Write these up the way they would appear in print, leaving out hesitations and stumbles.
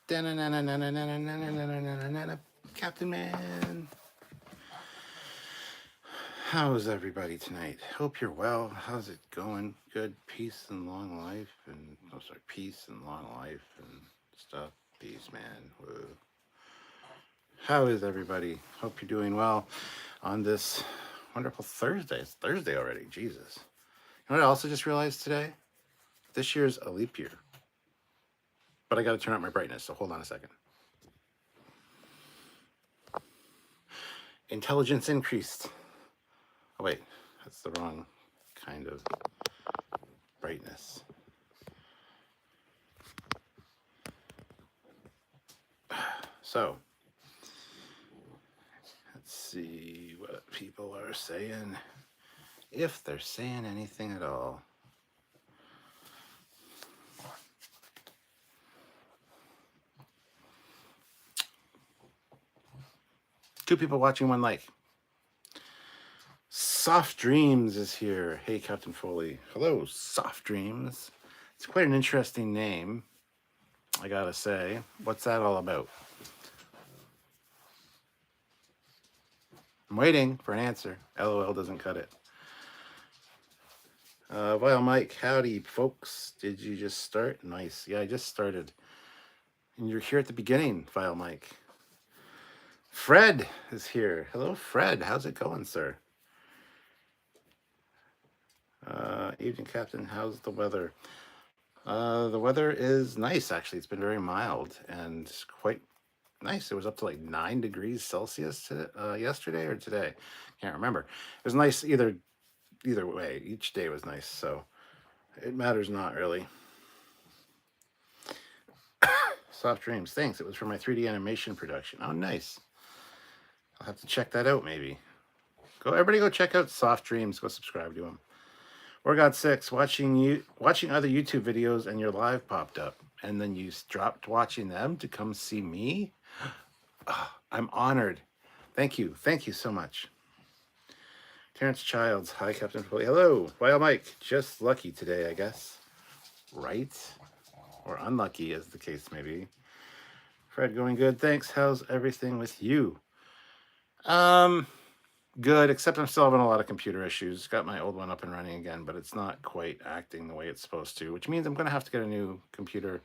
Captain Man. How's everybody tonight? Hope you're well. How's it going? Good. Peace and long life. And, oh, sorry, peace and long life and stuff. Peace, man. Whoa. How is everybody? Hope you're doing well on this wonderful Thursday. It's Thursday already. Jesus. You know what I also just realized today? This year's a leap year. But I got to turn up my brightness, so hold on a second. Intelligence increased. Oh, wait. That's the wrong kind of brightness. So, let's see what people are saying. If they're saying anything at all. Two people watching, one like. Soft Dreams is here. Hey, Captain Foley. Hello, Soft Dreams. It's quite an interesting name, I gotta say. What's that all about? I'm waiting for an answer. LOL doesn't cut it. Well, Mike, howdy, folks. Did you just start? Nice. Yeah, I just started. And you're here at the beginning, Vile Mike. Fred is here. Hello, Fred. How's it going, sir? Evening, Captain. How's the weather? The weather is nice, actually. It's been very mild and quite nice. It was up to like 9 degrees Celsius yesterday or today. Can't remember. It was nice either way. Each day was nice, so it matters not really. Soft Dreams. Thanks. It was for my 3D animation production. Oh, nice. I'll have to check that out maybe. Everybody go check out Soft Dreams. Go subscribe to him. Or got 6 watching other YouTube videos and your live popped up and then you dropped watching them to come see me. Oh, I'm honored. Thank you so much. Terrence Childs. Hi, Captain Foley. Hello. Well, Mike. Just lucky today, I guess. Right? Or unlucky, as the case may be. Fred, going good. Thanks. How's everything with you? Good, except I'm still having a lot of computer issues. Got my old one up and running again, but it's not quite acting the way it's supposed to, which means I'm going to have to get a new computer.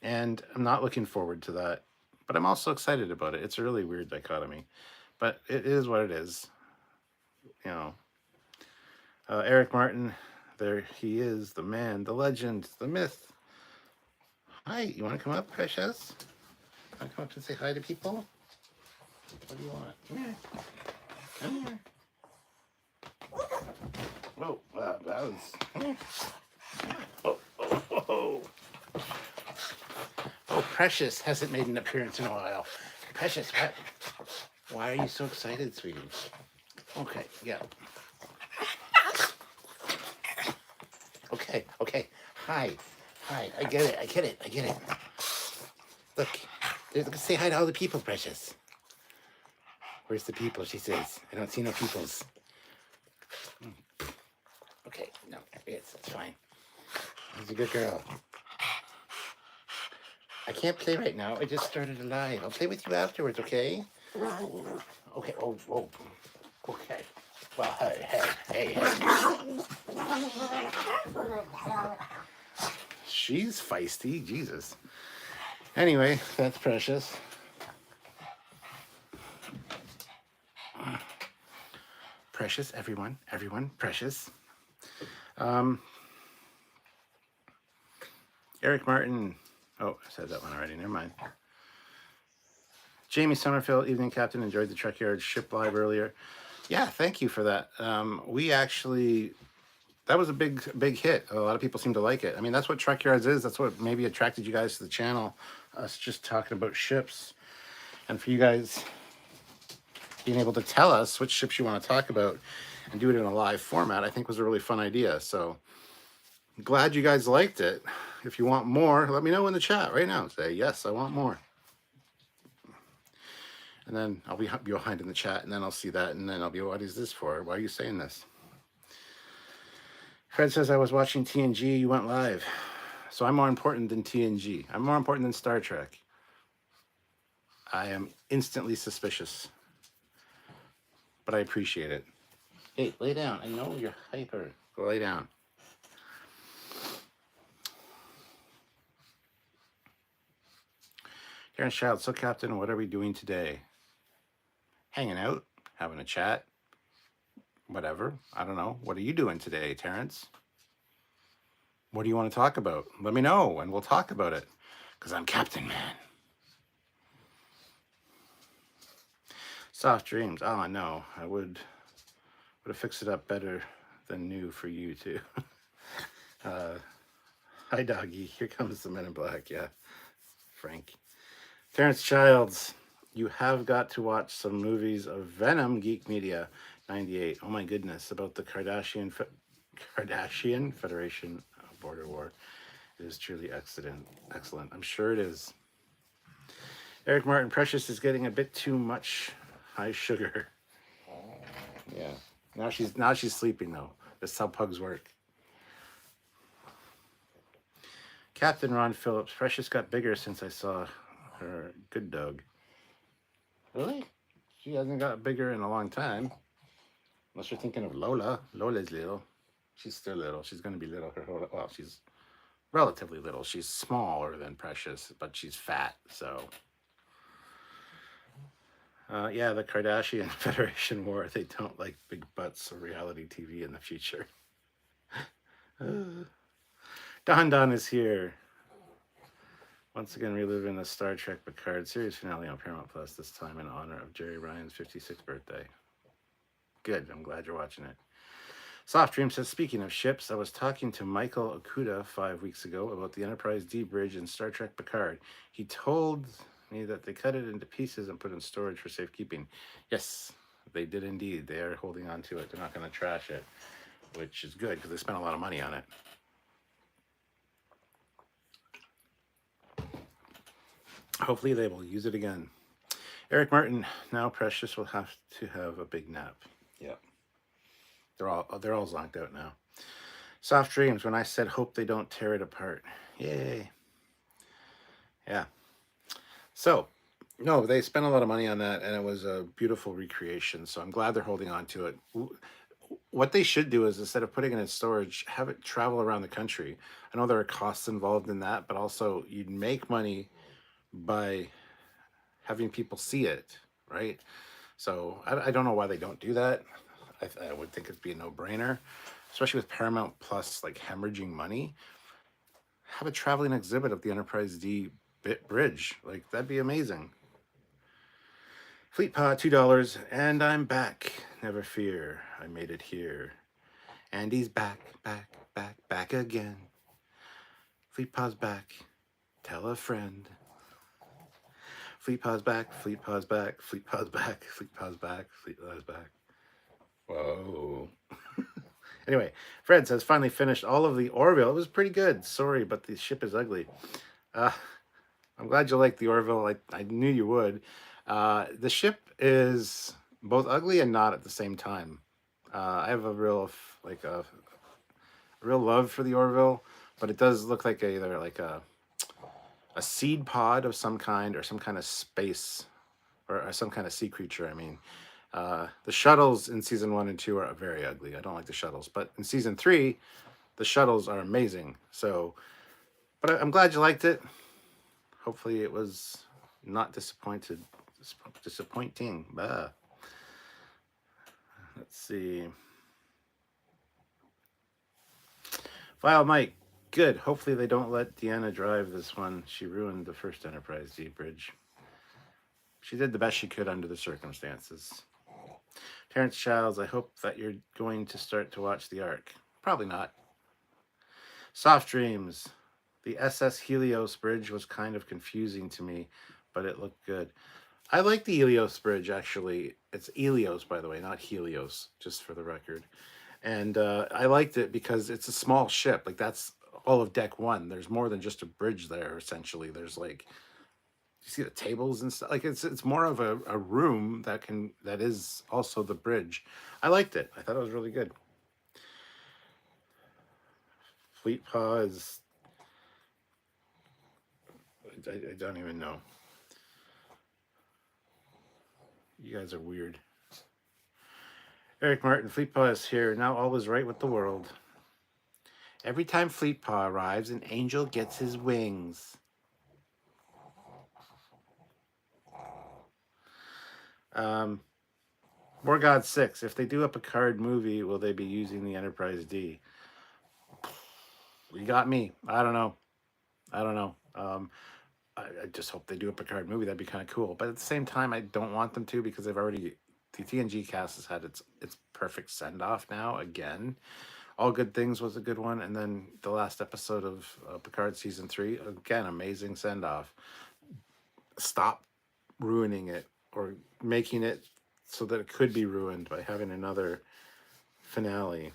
And I'm not looking forward to that, but I'm also excited about it. It's a really weird dichotomy, but it is what it is. You know, Eric Martin, there he is, the man, the legend, the myth. Hi, you want to come up, Precious? Want to come up and say hi to people? What do you want? Come here. Come here. Whoa, that was... Come here. Oh. Oh, Precious hasn't made an appearance in a while. Precious, what? Why are you so excited, sweetie? Okay, yeah. Okay. Hi. I get it. Look, say hi to all the people, Precious. Where's the people, she says. I don't see no peoples. Okay, no, it's fine. She's a good girl. I can't play right now. I just started a live. I'll play with you afterwards, okay? Okay, oh. Okay. Well, hey. She's feisty, Jesus. Anyway, that's Precious. Precious, everyone, Precious. Eric Martin. Oh, I said that one already. Never mind. Jamie Summerfield, evening captain. Enjoyed the Trekyards ship live earlier. Yeah, thank you for that. That was a big hit. A lot of people seem to like it. I mean, that's what Trekyards is. That's what maybe attracted you guys to the channel. Us just talking about ships. And for you guys being able to tell us which ships you want to talk about and do it in a live format, I think was a really fun idea. So I'm glad you guys liked it. If you want more, let me know in the chat right now. Say, yes, I want more. And then I'll be behind in the chat, and then I'll see that, and then I'll be, what is this for? Why are you saying this? Fred says, I was watching TNG. You went live. So I'm more important than TNG. I'm more important than Star Trek. I am instantly suspicious, but I appreciate it. Hey, lay down. I know you're hyper. Go lay down. Terrence Child, so Captain, what are we doing today? Hanging out, having a chat, whatever. I don't know. What are you doing today, Terrence? What do you want to talk about? Let me know, and we'll talk about it. Because I'm Captain Man. Soft dreams. Oh, no. I would have fixed it up better than new for you, too. Hi, doggy. Here comes the Men in Black. Yeah, Frank. Terrence Childs, you have got to watch some movies of Venom, Geek Media, 98. Oh, my goodness. About the Kardashian Federation border war. It is truly excellent. I'm sure it is. Eric Martin, Precious is getting a bit too much high sugar. Yeah. Now she's sleeping though. That's how pugs work. Captain Ron Phillips, Precious got bigger since I saw her. Good dog. Really? She hasn't got bigger in a long time. Unless you're thinking of Lola. Lola's little. She's still little. She's going to be little. Well, she's relatively little. She's smaller than Precious, but she's fat, so. Yeah, the Kardashian Federation War. They don't like big butts or reality TV in the future. Don is here. Once again, reliving the Star Trek Picard series finale on Paramount Plus, this time in honor of Jerry Ryan's 56th birthday. Good, I'm glad you're watching it. Soft Dream says, speaking of ships, I was talking to Michael Okuda 5 weeks ago about the Enterprise D bridge in Star Trek Picard. He told me that they cut it into pieces and put it in storage for safekeeping. Yes, they did indeed. They are holding on to it. They're not going to trash it, which is good because they spent a lot of money on it. Hopefully they will use it again. Eric Martin, now Precious will have to have a big nap. Yep. They're all zonked out now. Soft Dreams, when I said hope they don't tear it apart. Yay. Yeah. So, no, they spent a lot of money on that, and it was a beautiful recreation. So I'm glad they're holding on to it. What they should do is, instead of putting it in storage, have it travel around the country. I know there are costs involved in that, but also you'd make money by having people see it, right? So I don't know why they don't do that. I would think it'd be a no-brainer, especially with Paramount Plus like hemorrhaging money. Have a traveling exhibit of the Enterprise D bridge. Like, that'd be amazing. Fleet Pod, $2, and I'm back. Never fear, I made it here. And he's back again. Fleet Pod's back. Tell a friend. Fleet Pod's back. Fleet Pod's back. Fleet Pod's back. Fleet Pod's back. Fleet Pod's back. Whoa. Anyway, Fred says, finally finished all of the Orville. It was pretty good. Sorry, but the ship is ugly. I'm glad you liked the Orville. I knew you would. The ship is both ugly and not at the same time. I have a real love for the Orville, but it does look like either like a seed pod of some kind or some kind of space or some kind of sea creature. I mean, the shuttles in season 1 and 2 are very ugly. I don't like the shuttles, but in season 3, the shuttles are amazing. So, but I'm glad you liked it. Hopefully it was not disappointing. Bah. Let's see. File Mike. Good. Hopefully they don't let Deanna drive this one. She ruined the first Enterprise D bridge. She did the best she could under the circumstances. Terrence Childs, I hope that you're going to start to watch the Ark. Probably not. Soft Dreams. The SS Helios bridge was kind of confusing to me, but it looked good. I like the Helios bridge, actually. It's Helios, by the way, not Helios, just for the record. And I liked it because it's a small ship. Like, that's all of deck 1. There's more than just a bridge there, essentially. There's like, you see the tables and stuff. Like, it's more of a room that is also the bridge. I liked it. I thought it was really good. Fleet Paw is I don't even know. You guys are weird. Eric Martin, Fleetpaw is here. Now all is right with the world. Every time Fleetpaw arrives, an angel gets his wings. War God 6. If they do a Picard movie, will they be using the Enterprise D? You got me. I don't know. I just hope they do a Picard movie. That'd be kind of cool. But at the same time, I don't want them to because they've already... The TNG cast has had its perfect send-off now, again. All Good Things was a good one. And then the last episode of Picard Season 3, again, amazing send-off. Stop ruining it or making it so that it could be ruined by having another finale.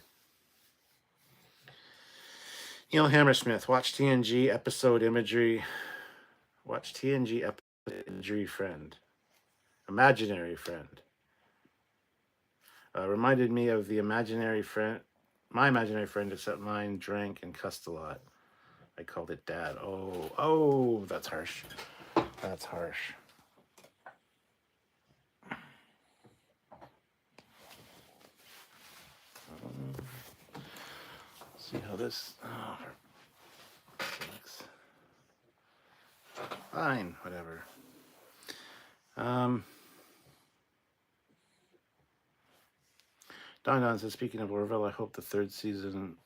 Neil Hammersmith, watch TNG episode imagery. Watch TNG episode imagery friend. Imaginary friend. Reminded me of the imaginary friend. My imaginary friend, except mine, drank and cussed a lot. I called it Dad. Oh, that's harsh. That's harsh. See how this... fine, whatever. Don says, speaking of Orville, I hope its third season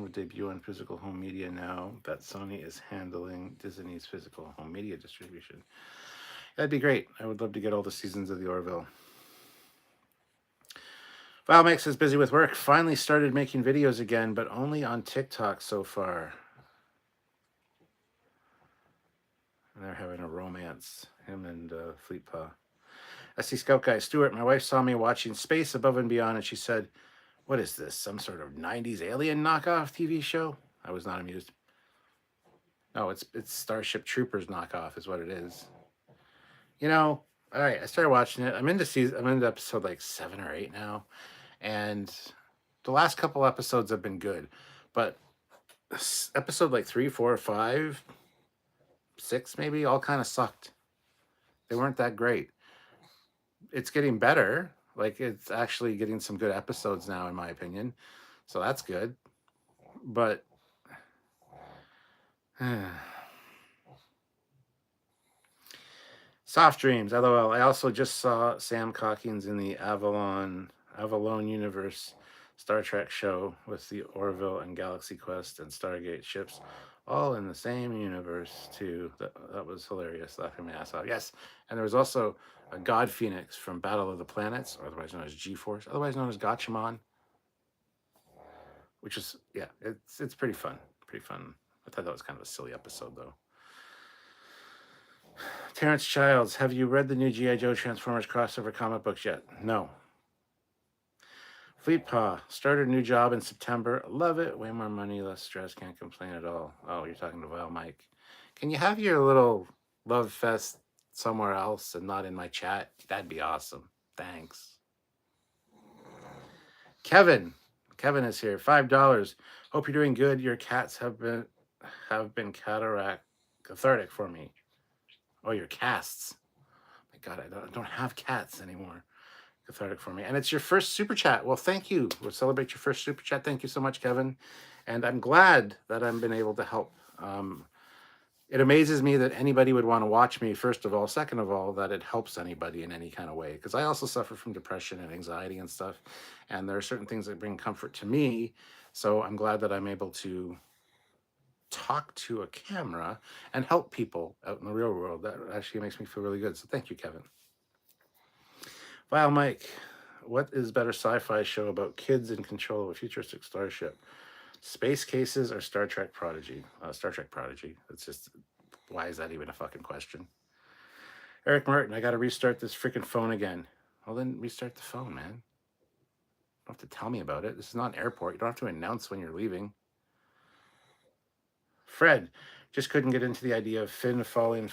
would debut on physical home media now that Sony is handling Disney's physical home media distribution. That'd be great. I would love to get all the seasons of the Orville. Valmex is busy with work. Finally started making videos again, but only on TikTok so far. And they're having a romance, him and Fleetpaw. SC Scout Guy, Stuart, my wife saw me watching Space Above and Beyond, and she said, what is this, some sort of 90s alien knockoff TV show? I was not amused. No, it's Starship Troopers knockoff is what it is. You know, all right, I started watching it. I'm into episode like 7 or 8 now. And the last couple episodes have been good. But episode like 3, 4, 5, 6 maybe, all kind of sucked. They weren't that great. It's getting better. Like, it's actually getting some good episodes now, in my opinion. So that's good. But... Soft Dreams, LOL. I also just saw Sam Cockings in the Avalon Universe Star Trek show with the Orville and Galaxy Quest and Stargate ships all in the same universe too. That was hilarious, laughing my ass off. Yes, and there was also a God Phoenix from Battle of the Planets, otherwise known as G-Force, otherwise known as Gatchaman, which is, yeah, it's pretty fun. Pretty fun. I thought that was kind of a silly episode though. Terrence Childs, have you read the new G.I. Joe Transformers crossover comic books yet? No. Fleetpaw, started a new job in September. Love it. Way more money, less stress. Can't complain at all. Oh, you're talking to Val Mike. Can you have your little love fest somewhere else and not in my chat? That'd be awesome. Thanks. Kevin is here. $5. Hope you're doing good. Your cats have been cathartic for me. Oh, your casts. My God, I don't have cats anymore. Cathartic for me. And it's your first super chat. Well, thank you. We'll celebrate your first super chat. Thank you so much, Kevin. And I'm glad that I've been able to help. It amazes me that anybody would want to watch me, first of all. Second of all, that it helps anybody in any kind of way. Because I also suffer from depression and anxiety and stuff. And there are certain things that bring comfort to me. So I'm glad that I'm able to talk to a camera and help people out in the real world. That actually makes me feel really good. So thank you, Kevin. Vile Mike, what is better sci-fi show about kids in control of a futuristic starship? Space Cases or Star Trek Prodigy? Star Trek Prodigy. It's just, why is that even a fucking question? Eric Martin, I got to restart this freaking phone again. Well, then restart the phone, man. You don't have to tell me about it. This is not an airport. You don't have to announce when you're leaving. Fred, just couldn't get into the idea of Finn falling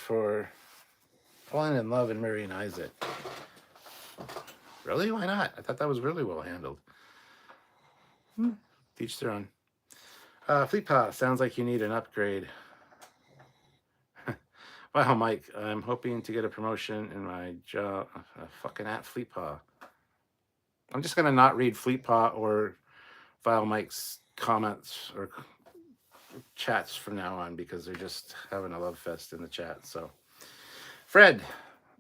in love and marrying Isaac. Really? Why not? I thought that was really well handled. Each their own. Fleetpaw, sounds like you need an upgrade. Wow, Mike, I'm hoping to get a promotion in my job. Fucking at Fleetpaw. I'm just gonna not read Fleetpaw or Vile Mike's comments or chats from now on because they're just having a love fest in the chat. So, Fred,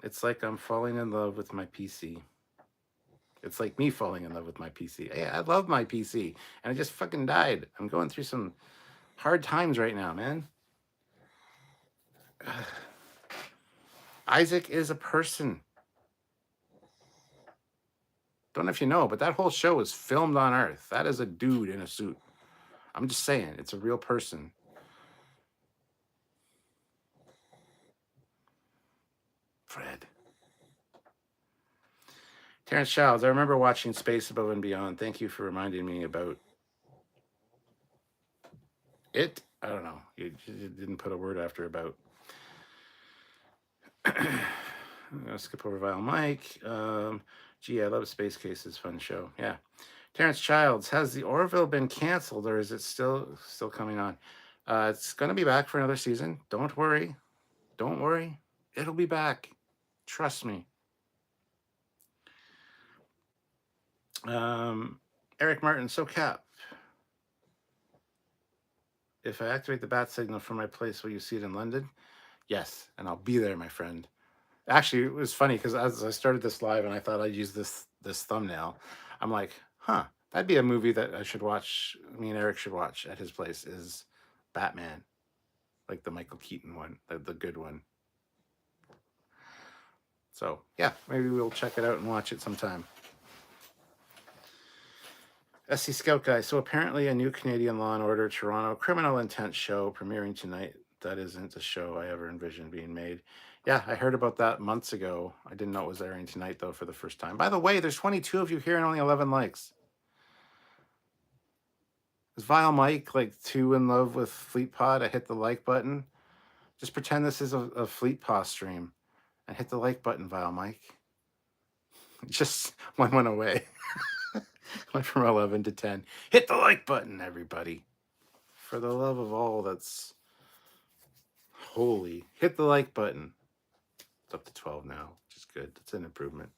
it's like I'm falling in love with my PC. It's like me falling in love with my PC. Hey, I love my PC, and I just fucking died. I'm going through some hard times right now, man. Isaac is a person. Don't know if you know, but that whole show is filmed on Earth. That is a dude in a suit. I'm just saying, it's a real person. Fred. Terrence Childs, I remember watching Space Above and Beyond. Thank you for reminding me about it. I don't know. You didn't put a word after about. I'm going to skip over Vile Mike. Gee, I love Space Cases. Fun show. Yeah. Terrence Childs, has the Orville been canceled or is it still coming on? It's going to be back for another season. Don't worry. Don't worry. It'll be back. Trust me. Eric Martin, so Cap. If I activate the bat signal from my place, will you see it in London? Yes, and I'll be there, my friend. Actually, it was funny because as I started this live and I thought I'd use this thumbnail, I'm like, huh, that'd be a movie that I should watch. Me and Eric should watch at his place is Batman, like the Michael Keaton one, the good one. So yeah, maybe we'll check it out and watch it sometime. SC Scout Guy. So apparently a new Canadian Law and Order Toronto Criminal Intent show premiering tonight. That isn't a show I ever envisioned being made. Yeah, I heard about that months ago. I didn't know it was airing tonight, though, for the first time. By the way, there's 22 of you here and only 11 likes. Is Vile Mike like too in love with Fleetpaw to hit the like button? Just pretend this is a Fleetpaw stream and hit the like button, Vile Mike. Just one went away. Went from 11 to 10. Hit the like button, everybody. For the love of all that's holy, hit the like button. It's up to 12 now, which is good. It's an improvement.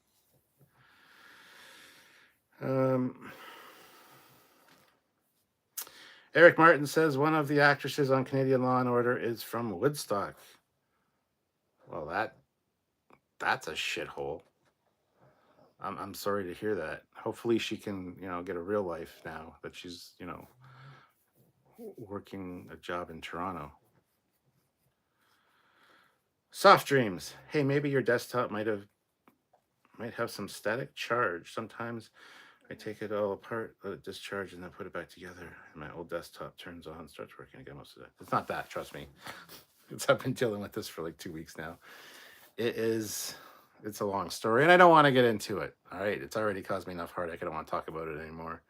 Eric Martin says one of the actresses on Canadian Law and Order is from Woodstock. Well, that's a shithole. I'm sorry to hear that. Hopefully she can, get a real life now that she's, working a job in Toronto. Soft Dreams. Hey, maybe your desktop might have some static charge. Sometimes I take it all apart, let it discharge, and then put it back together. And my old desktop turns on, starts working again most of the day. It's not that, trust me. I've been dealing with this for like 2 weeks now. It's a long story, and I don't want to get into it. All right, it's already caused me enough heartache. I don't want to talk about it anymore.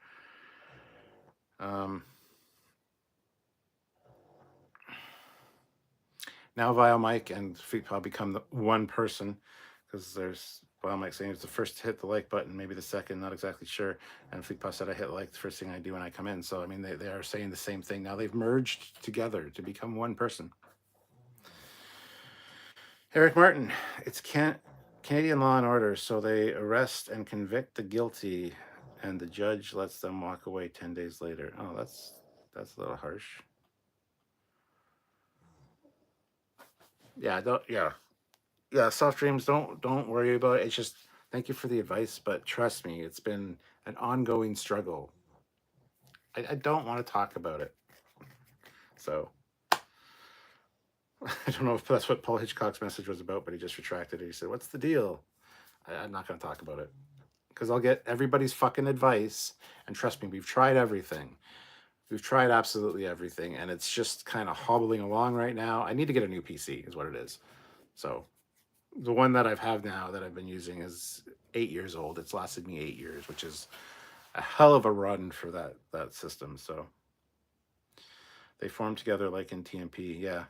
Now Vile Mike and Fleetpaw become the one person because there's Vile Mike saying it's the first to hit the like button, maybe the second, not exactly sure. And Fleetpaw said I hit like the first thing I do when I come in. So I mean they are saying the same thing now. They've merged together to become one person. Eric Martin, it's Canadian Law and Order, so they arrest and convict the guilty, and the judge lets them walk away 10 days later. Oh, that's a little harsh. Yeah. Soft dreams. Don't worry about it. It's just thank you for the advice, but trust me, it's been an ongoing struggle. I don't want to talk about it. So I don't know if that's what Paul Hitchcock's message was about, but he just retracted it. He said, "What's the deal?" I'm not going to talk about it because I'll get everybody's fucking advice. And trust me, we've tried everything. We've tried absolutely everything, and it's just kind of hobbling along right now. I need to get a new PC, is what it is. So the one that I've had now that I've been using is 8 years old. It's lasted me 8 years, which is a hell of a run for that system. So they formed together like in TMP. Yeah.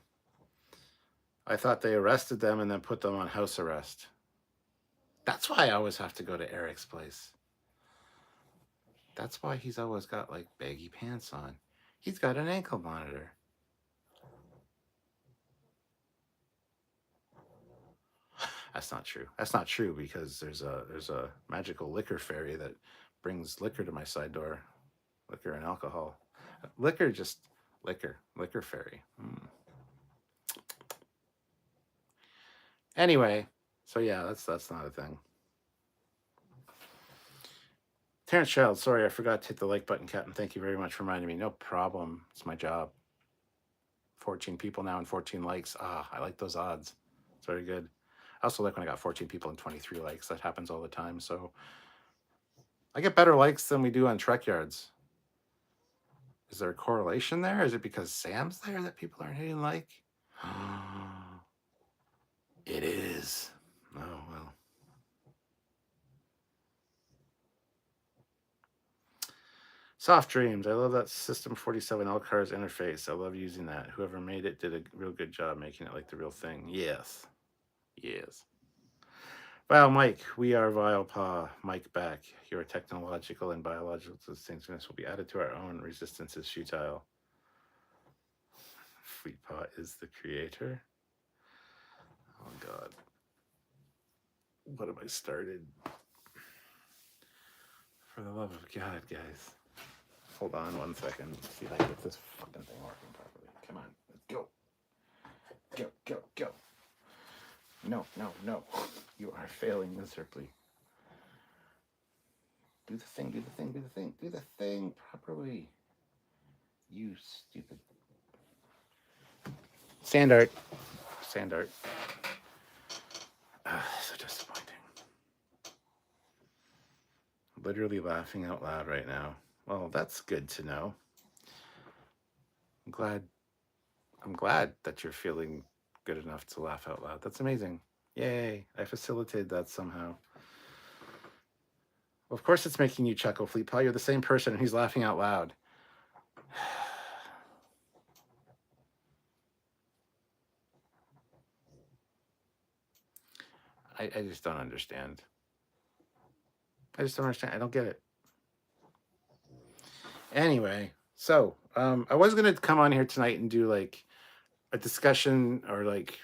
I thought they arrested them and then put them on house arrest. That's why I always have to go to Eric's place. That's why he's always got like baggy pants on. He's got an ankle monitor. That's not true. That's not true because there's a magical liquor fairy that brings liquor to my side door. Liquor and alcohol. Liquor, just liquor fairy. Anyway, so yeah, that's not a thing. Terrence Child, sorry, I forgot to hit the like button, Captain. Thank you very much for reminding me. No problem. It's my job. 14 people now and 14 likes. I like those odds. It's very good. I also like when I got 14 people and 23 likes. That happens all the time. So I get better likes than we do on Trekyards. Is there a correlation there? Is it because Sam's there that people aren't hitting like? It is. Oh, well. Soft Dreams. I love that System 47L Cars interface. I love using that. Whoever made it did a real good job making it like the real thing. Yes. Yes. Vile Mike, we are Vile Pa. Mike back. Your technological and biological distinctiveness will be added to our own. Resistance is futile. Fleet Pa is the creator. Oh, God. What have I started? For the love of God, guys. Hold on 1 second. Let's see if I can get this fucking thing working properly. Come on, let's go. Go, go, go. No, no, no. You are failing miserably. Do the thing, do the thing, do the thing. Do the thing properly. You stupid. Sand art. Sand art. So disappointing. Literally laughing out loud right now. Well, that's good to know. I'm glad that you're feeling good enough to laugh out loud. That's amazing. Yay. I facilitated that somehow. Well, of course it's making you chuckle, Fleet Pa. You're the same person who's laughing out loud. I just don't understand. I just don't understand. I don't get it. Anyway, so I was going to come on here tonight and do like a discussion or like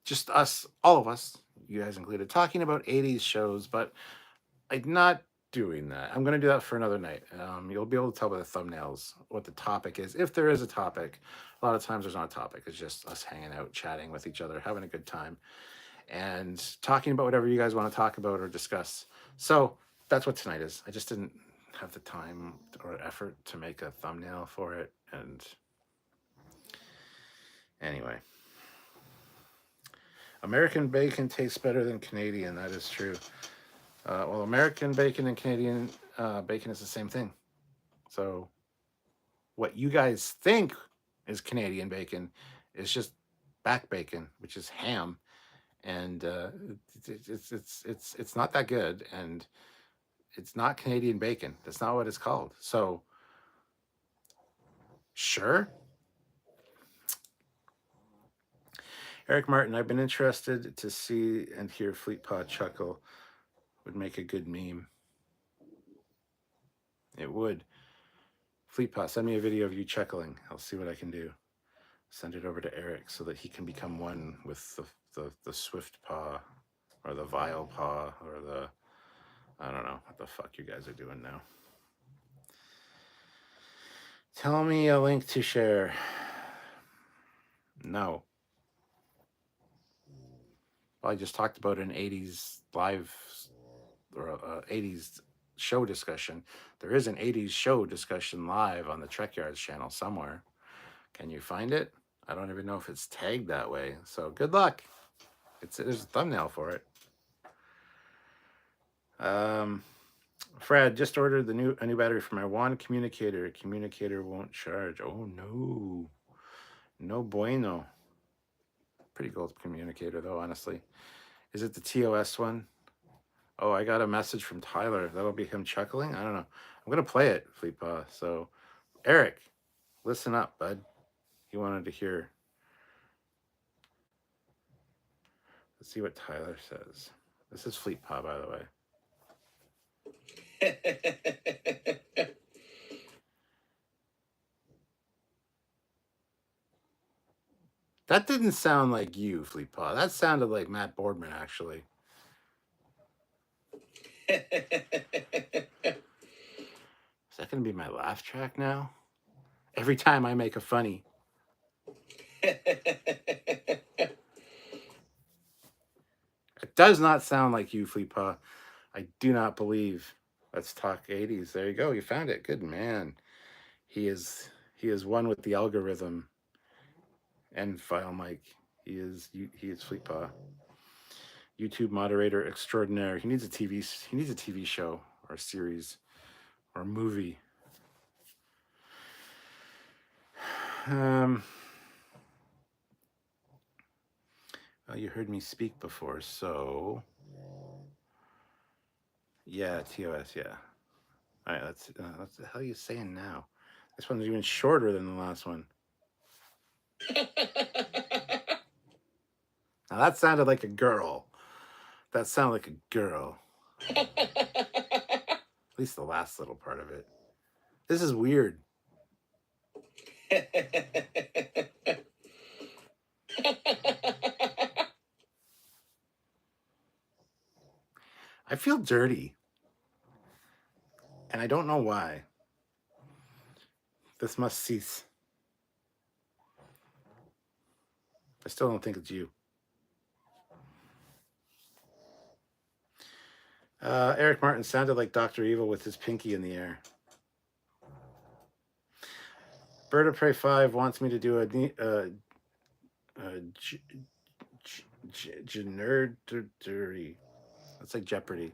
just us, all of us, you guys included, talking about 80s shows, but I'm not doing that. I'm going to do that for another night. You'll be able to tell by the thumbnails what the topic is. If there is a topic, a lot of times there's not a topic. It's just us hanging out, chatting with each other, having a good time, and talking about whatever you guys want to talk about or discuss. So that's what tonight is. I just didn't have the time or effort to make a thumbnail for it. And anyway, American bacon tastes better than Canadian. That is true. Well, American bacon and Canadian bacon is the same thing. So what you guys think is Canadian bacon is just back bacon, which is ham, and it's not that good, and it's not Canadian bacon. That's not what it's called. So sure. Eric Martin, I've been interested to see and hear Fleet Pa chuckle. Would make a good meme. It would. Fleet Pa, send me a video of you chuckling. I'll see what I can do. Send it over to Eric so that he can become one with the Swift Pa or the Vile Pa or the, I don't know what the fuck you guys are doing now. Tell me a link to share. No. Well, I just talked about an 80s live or 80s show discussion. There is an 80s show discussion live on the Trekyards channel somewhere. Can you find it? I don't even know if it's tagged that way. So good luck. There's a thumbnail for it. Fred just ordered a new battery for my wand communicator. Communicator won't charge. Oh no. No bueno. Pretty cool communicator though, honestly. Is it the TOS one? Oh, I got a message from Tyler. That'll be him chuckling? I don't know. I'm going to play it, Fleet Pa. So, Eric, listen up, bud. He wanted to hear. Let's see what Tyler says. This is Fleet Pa, by the way. That didn't sound like you, Fleetpaw. That sounded like Matt Boardman, actually. Is that going to be my laugh track now? Every time I make a funny. It does not sound like you, Fleetpaw. I do not believe. Let's talk 80s. There you go. You found it. Good man. He is one with the algorithm and File Mike. He is Fleetpaw. YouTube moderator extraordinaire. He needs a TV show or a series or a movie. Well, you heard me speak before, so yeah, TOS, yeah. All right, let's what the hell are you saying now? This one's even shorter than the last one. Now that sounded like a girl. That sounded like a girl. At least the last little part of it. This is weird. I feel dirty. And I don't know why. This must cease. I still don't think it's you. Eric Martin sounded like Dr. Evil with his pinky in the air. Bird of Prey 5 wants me to do a Generdery. That's like Jeopardy.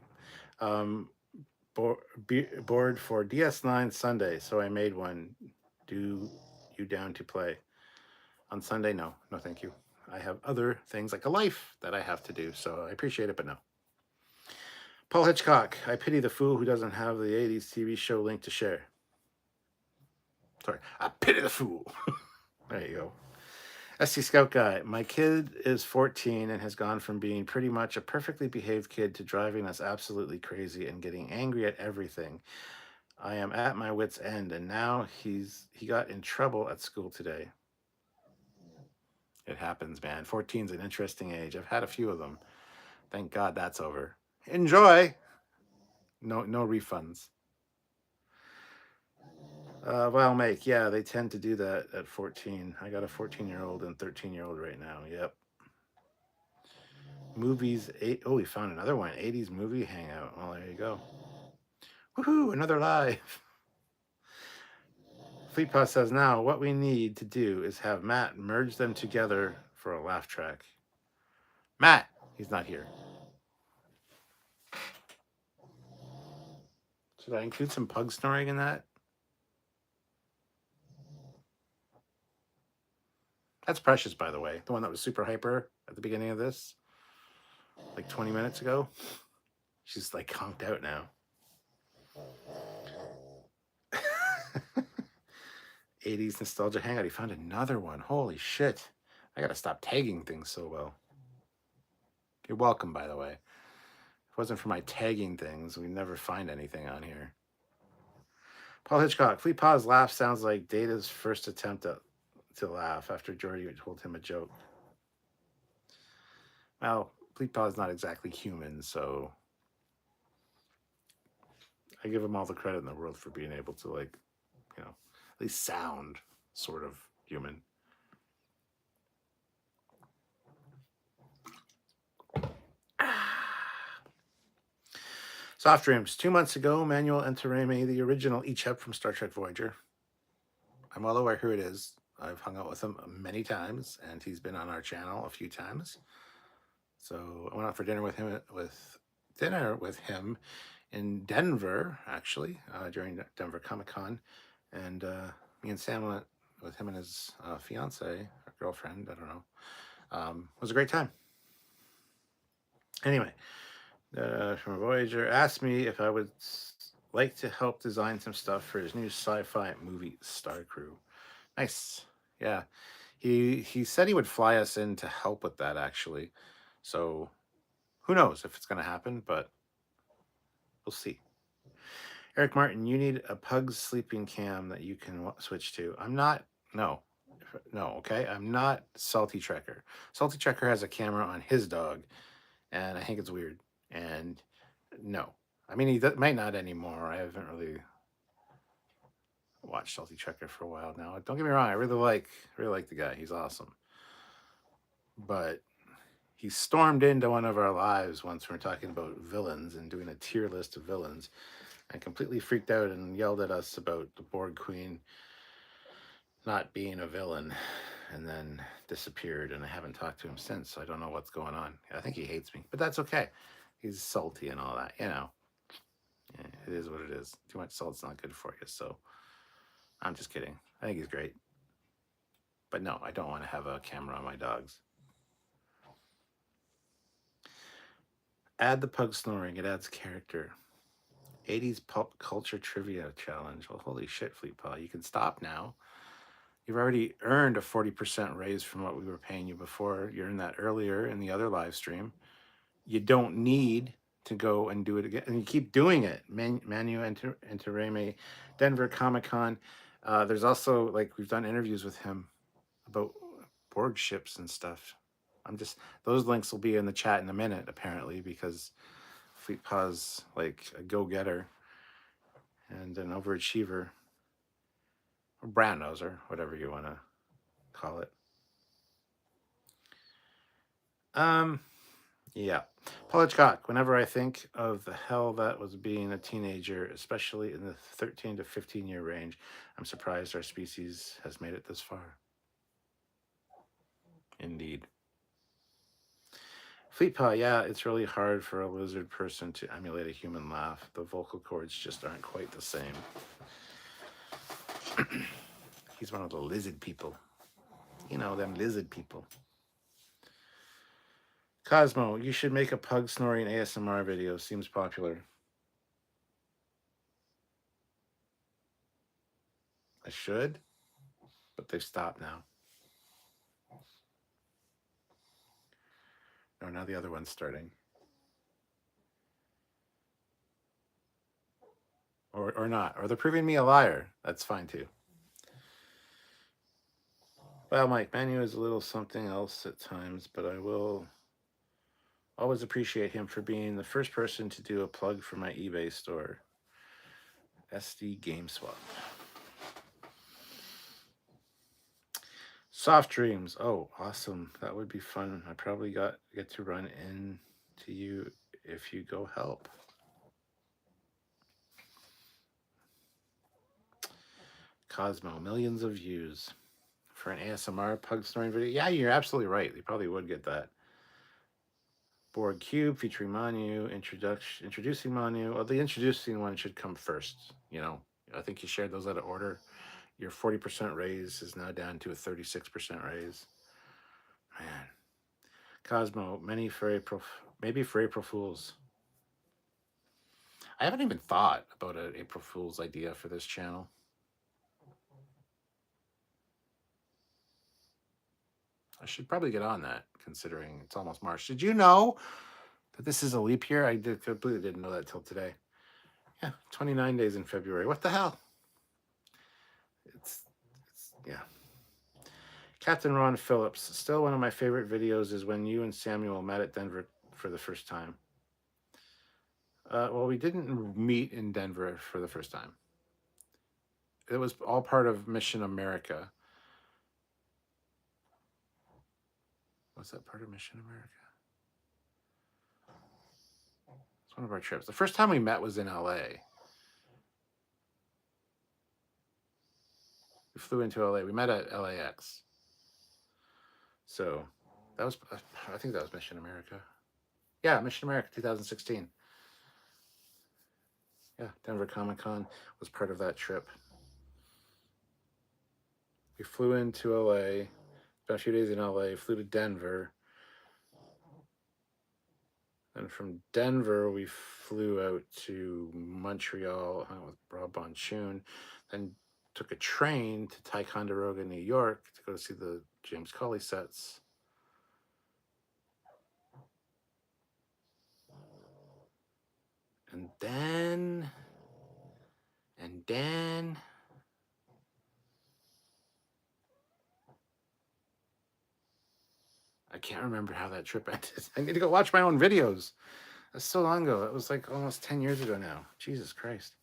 Board for DS9 Sunday, so I made one. Do you down to play? On Sunday, no. No, thank you. I have other things like a life that I have to do, so I appreciate it, but no. Paul Hitchcock, I pity the fool who doesn't have the 80s TV show link to share. Sorry, I pity the fool. There you go. SC Scout Guy, my kid is 14 and has gone from being pretty much a perfectly behaved kid to driving us absolutely crazy and getting angry at everything. I am at my wit's end, and now he got in trouble at school today. It happens, man. 14 is an interesting age. I've had a few of them. Thank God that's over. Enjoy. No refunds. Well, Make, yeah, they tend to do that at 14. I got a 14-year-old and 13-year-old right now. Yep. Movies. Oh, we found another one. 80s movie hangout. Well, there you go. Woohoo! Another live. Fleetpaw says now what we need to do is have Matt merge them together for a laugh track. Matt, he's not here. Should I include some pug snoring in that? That's Precious, by the way. The one that was super hyper at the beginning of this, like 20 minutes ago. She's like conked out now. 80s nostalgia hangout. He found another one. Holy shit. I gotta stop tagging things so well. You're welcome, by the way. If it wasn't for my tagging things, we'd never find anything on here. Paul Hitchcock. Fleetpaw's laugh sounds like Data's first attempt to laugh after Jordy told him a joke. Well, Fleetpaw's not exactly human, so I give him all the credit in the world for being able to, like, you know, at least sound sort of human. Soft Dreams. 2 months ago, Manuel Enterame, the original Icheb from Star Trek Voyager. I'm well aware who it is. I've hung out with him many times, and he's been on our channel a few times. So I went out for dinner with him in Denver, actually, during Denver Comic Con, and me and Sam went with him and his fiance or girlfriend. I don't know. It was a great time. Anyway, from Voyager asked me if I would like to help design some stuff for his new sci-fi movie Star Crew. Nice. Yeah. He said he would fly us in to help with that, actually. So who knows if it's going to happen, but we'll see. Eric Martin, you need a pug's sleeping cam that you can switch to. No. No, okay? I'm not Salty Trekker. Salty Trekker has a camera on his dog, and I think it's weird. And no. I mean, might not anymore. I haven't really watched Salty Trekker for a while now. Don't get me wrong, I really like the guy. He's awesome. But he stormed into one of our lives once when we were talking about villains and doing a tier list of villains, and completely freaked out and yelled at us about the Borg Queen not being a villain, and then disappeared, and I haven't talked to him since, so I don't know what's going on. I think he hates me, but that's okay. He's salty and all that, you know. Yeah, it is what it is. Too much salt's not good for you, so I'm just kidding. I think he's great. But no, I don't want to have a camera on my dogs. Add the pug snoring. It adds character. 80s pop culture trivia challenge. Well, holy shit, Fleet Paw. You can stop now. You've already earned a 40% raise from what we were paying you before. You earned that earlier in the other live stream. You don't need to go and do it again. And you keep doing it. Manu Interreme, Denver Comic Con. There's also, like, we've done interviews with him about Borg ships and stuff. Those links will be in the chat in a minute, apparently, because Fleet Paw's like a go-getter and an overachiever. Or brown noser, whatever you want to call it. Yeah. Paul Hitchcock, whenever I think of the hell that was being a teenager, especially in the 13 to 15 year range, I'm surprised our species has made it this far. Indeed. Fleet Paw, yeah, it's really hard for a lizard person to emulate a human laugh. The vocal cords just aren't quite the same. He's one of the lizard people. You know, them lizard people. Cosmo, you should make a pug snoring ASMR video. Seems popular. I should, but they've stopped now. No, now the other one's starting. Or not. Or they're proving me a liar. That's fine too. Well, Mike, Manu is a little something else at times, but I will always appreciate him for being the first person to do a plug for my eBay store. SD Game Swap. Soft Dreams. Oh, awesome. That would be fun. I probably get to run into you if you go help. Cosmo, millions of views for an ASMR pug snoring video. Yeah, you're absolutely right. They probably would get that. Borg Cube featuring Manu, introducing Manu. Well, the introducing one should come first. You know, I think you shared those out of order. Your 40% raise is now down to a 36% raise. Man. Cosmo, maybe for April Fools. I haven't even thought about an April Fool's idea for this channel. I should probably get on that, considering it's almost March. Did you know that this is a leap year? I completely didn't know that till today. Yeah, 29 days in February. What the hell? It's yeah. Captain Ron Phillips. Still one of my favorite videos is when you and Samuel met at Denver for the first time. Well, we didn't meet in Denver for the first time. It was all part of Mission America. Was that part of Mission America? It's one of our trips. The first time we met was in LA. We flew into LA. We met at LAX. So that was, I think that was Mission America. Yeah, Mission America 2016. Yeah, Denver Comic Con was part of that trip. We flew into LA, spent a few days in LA, flew to Denver. And from Denver, we flew out to Montreal, hung out with Rob Bonchoon, then took a train to Ticonderoga, New York to go see the James Colley sets. And then can't remember how that trip ended. I need to go watch my own videos. That's so long ago. It was like almost 10 years ago now. Jesus Christ.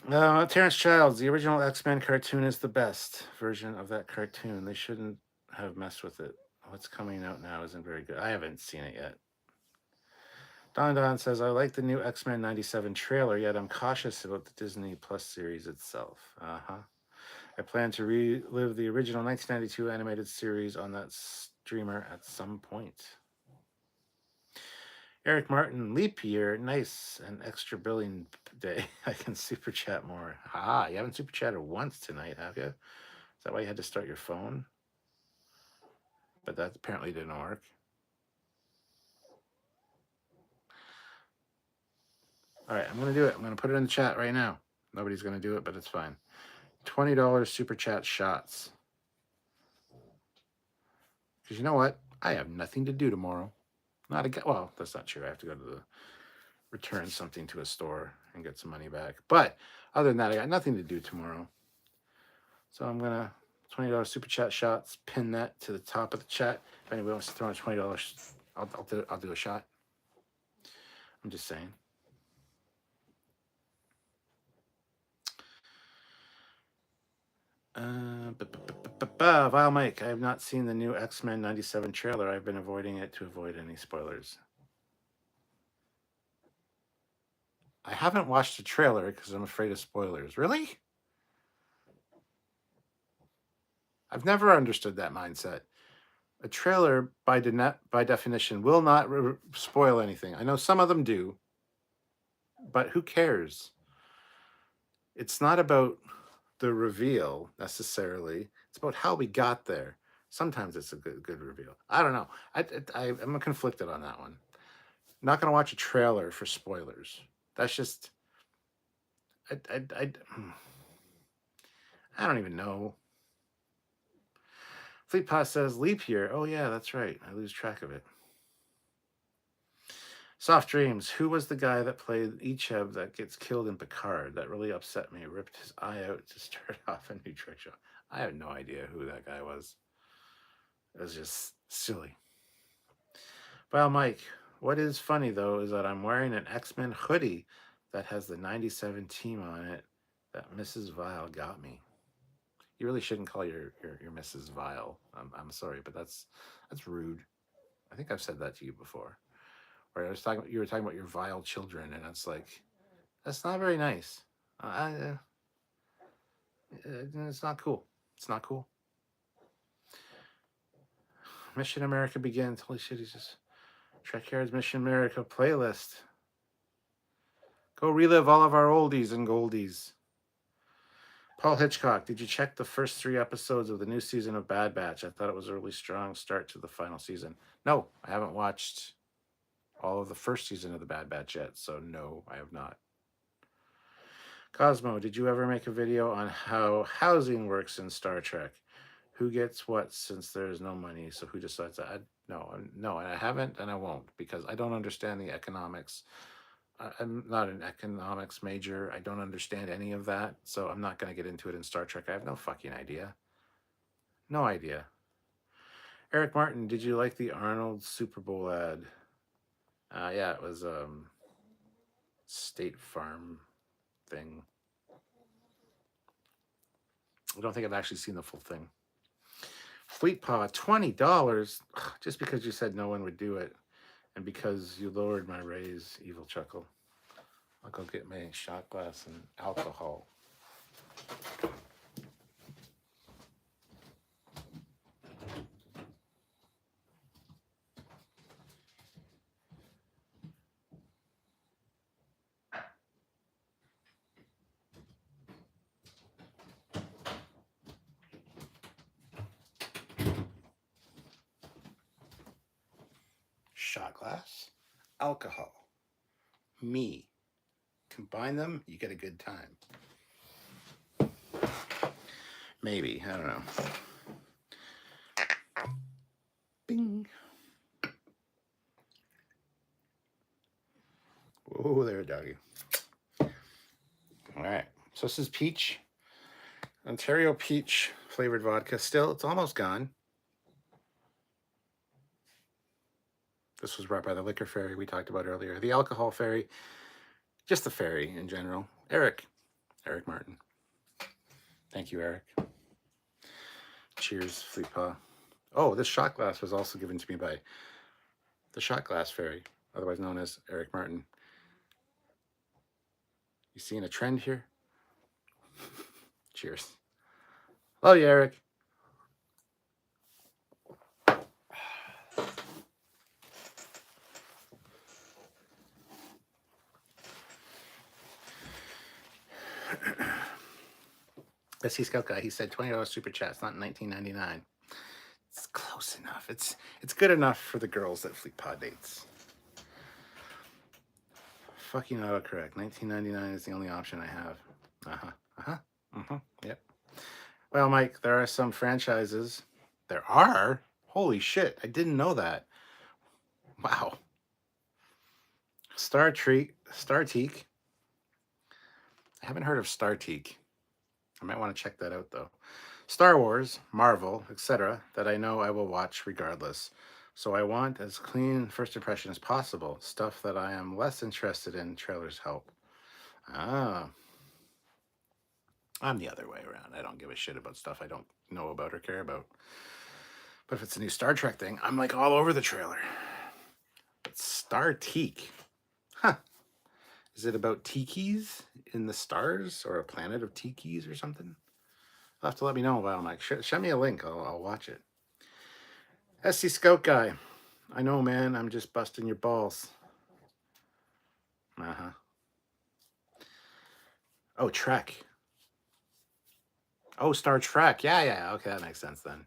Terrence Childs, the original X-Men cartoon is the best version of that cartoon. They shouldn't have messed with it. What's coming out now isn't very good. I haven't seen it yet. Don says, I like the new X-Men 97 trailer, yet I'm cautious about the Disney Plus series itself. I plan to relive the original 1992 animated series on that streamer at some point. Eric Martin, leap year, nice, an extra billing day. I can super chat more. You haven't super chatted once tonight, have you? Is that why you had to start your phone? But that apparently didn't work. All right, I'm going to do it. I'm going to put it in the chat right now. Nobody's going to do it, but it's fine. $20 super chat shots. Because you know what? I have nothing to do tomorrow. Well, that's not true. I have to go to return something to a store and get some money back. But other than that, I got nothing to do tomorrow. So I'm going to $20 super chat shots, pin that to the top of the chat. If anybody wants to throw in $20, I'll do a shot. I'm just saying. Vile Mike, I have not seen the new X-Men 97 trailer. I've been avoiding it to avoid any spoilers. I haven't watched the trailer because I'm afraid of spoilers. Really? I've never understood that mindset. A trailer, by definition, will not spoil anything. I know some of them do, but who cares? It's not about the reveal necessarily. It's about how we got there. Sometimes it's a good reveal. I don't know. I'm conflicted on that one. I'm not going to watch a trailer for spoilers. That's just... I don't even know. Fleet Pass says, leap year. Oh, yeah, that's right. I lose track of it. Soft Dreams. Who was the guy that played Icheb that gets killed in Picard? That really upset me. Ripped his eye out to start off a new Trek show. I have no idea who that guy was. It was just silly. Well, Mike, what is funny, though, is that I'm wearing an X-Men hoodie that has the 97 team on it that Mrs. Vile got me. You really shouldn't call your Mrs. Vile. I'm sorry, but that's rude. I think I've said that to you before. Where you were talking about your vile children, and it's like, that's not very nice. It's not cool. It's not cool. Mission America begins. Holy shit, he's just... Trekyards Mission America playlist. Go relive all of our oldies and goldies. Paul Hitchcock, did you check the first 3 episodes of the new season of Bad Batch? I thought it was a really strong start to the final season. No, I haven't watched all of the first season of the Bad Batch yet, so no, I have not. Cosmo, did you ever make a video on how housing works in Star Trek? Who gets what since there's no money, so who decides that? No, I haven't, and I won't, because I don't understand the economics. I'm not an economics major. I don't understand any of that, so I'm not going to get into it in Star Trek. I have no fucking idea. No idea. Eric Martin, did you like the Arnold Super Bowl ad? Yeah, it was State Farm thing. I don't think I've actually seen the full thing. Fleet Paw, $20, just because you said no one would do it. And because you lowered my raise, evil chuckle. I'll go get my shot glass and alcohol. Shot glass, alcohol, me. Combine them, you get a good time. Maybe, I don't know. Bing. Whoa there, doggy. All right, so this is peach. Ontario peach flavored vodka. Still, it's almost gone. This was brought by the liquor fairy we talked about earlier. The alcohol fairy, just the fairy in general. Eric Martin. Thank you, Eric. Cheers, Fleet Paw. Oh, this shot glass was also given to me by the shot glass fairy, otherwise known as Eric Martin. You seeing a trend here? Cheers. Love you, Eric. SC Scout Guy, he said $20 super chat. It's not $19.99. It's close enough. It's good enough for the girls that Fleet Pod dates. Fucking autocorrect. $19.99 is the only option I have. Yep. Well, Mike, there are some franchises. There are? Holy shit, I didn't know that. Wow. Starteak. I haven't heard of Starteak. I might want to check that out, though. Star Wars, Marvel, etc., that I know I will watch regardless. So I want as clean first impression as possible. Stuff that I am less interested in, trailers help. Ah. I'm the other way around. I don't give a shit about stuff I don't know about or care about. But if it's a new Star Trek thing, I'm like all over the trailer. But Starteak. Huh. Is it about tikis in the stars or a planet of tikis or something? You'll have to let me know, Wild Mike. Send me a link. I'll watch it. SC Scout Guy. I know, man. I'm just busting your balls. Uh-huh. Oh, Trek. Oh, Star Trek. Yeah. Okay, that makes sense then.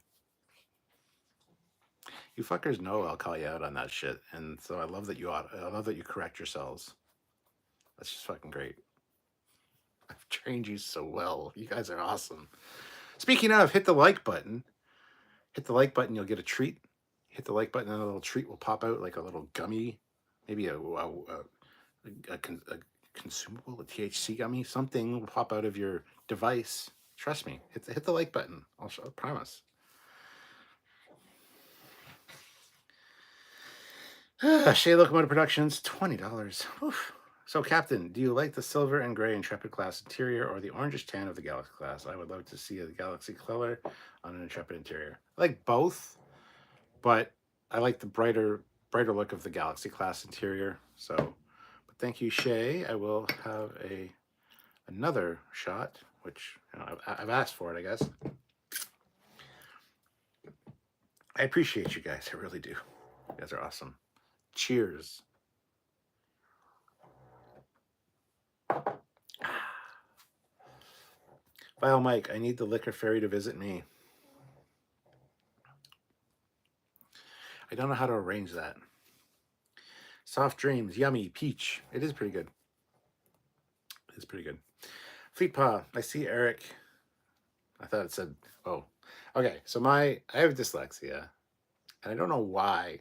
You fuckers know I'll call you out on that shit, and so I love that you correct yourselves. That's just fucking great. I've trained you so well. You guys are awesome. Speaking of, hit the like button. Hit the like button, you'll get a treat. Hit the like button, and a little treat will pop out, like a little gummy, maybe a consumable, a THC gummy. Something will pop out of your device. Trust me. Hit the like button. I promise. Shea Locomotive Productions, $20. Oof. So, Captain, do you like the silver and gray Intrepid class interior or the orangish tan of the Galaxy class? I would love to see a Galaxy color on an Intrepid interior. I like both, but I like the brighter look of the Galaxy class interior. So, but thank you, Shay. I will have another shot, which I've asked for it, I guess. I appreciate you guys. I really do. You guys are awesome. Cheers. Vile Mike, I need the liquor fairy to visit me. I don't know how to arrange that. Soft Dreams, yummy, peach. It is pretty good. It's pretty good. Fleet Paw, I see Eric. I thought it said, oh. Okay, so I have dyslexia, and I don't know why.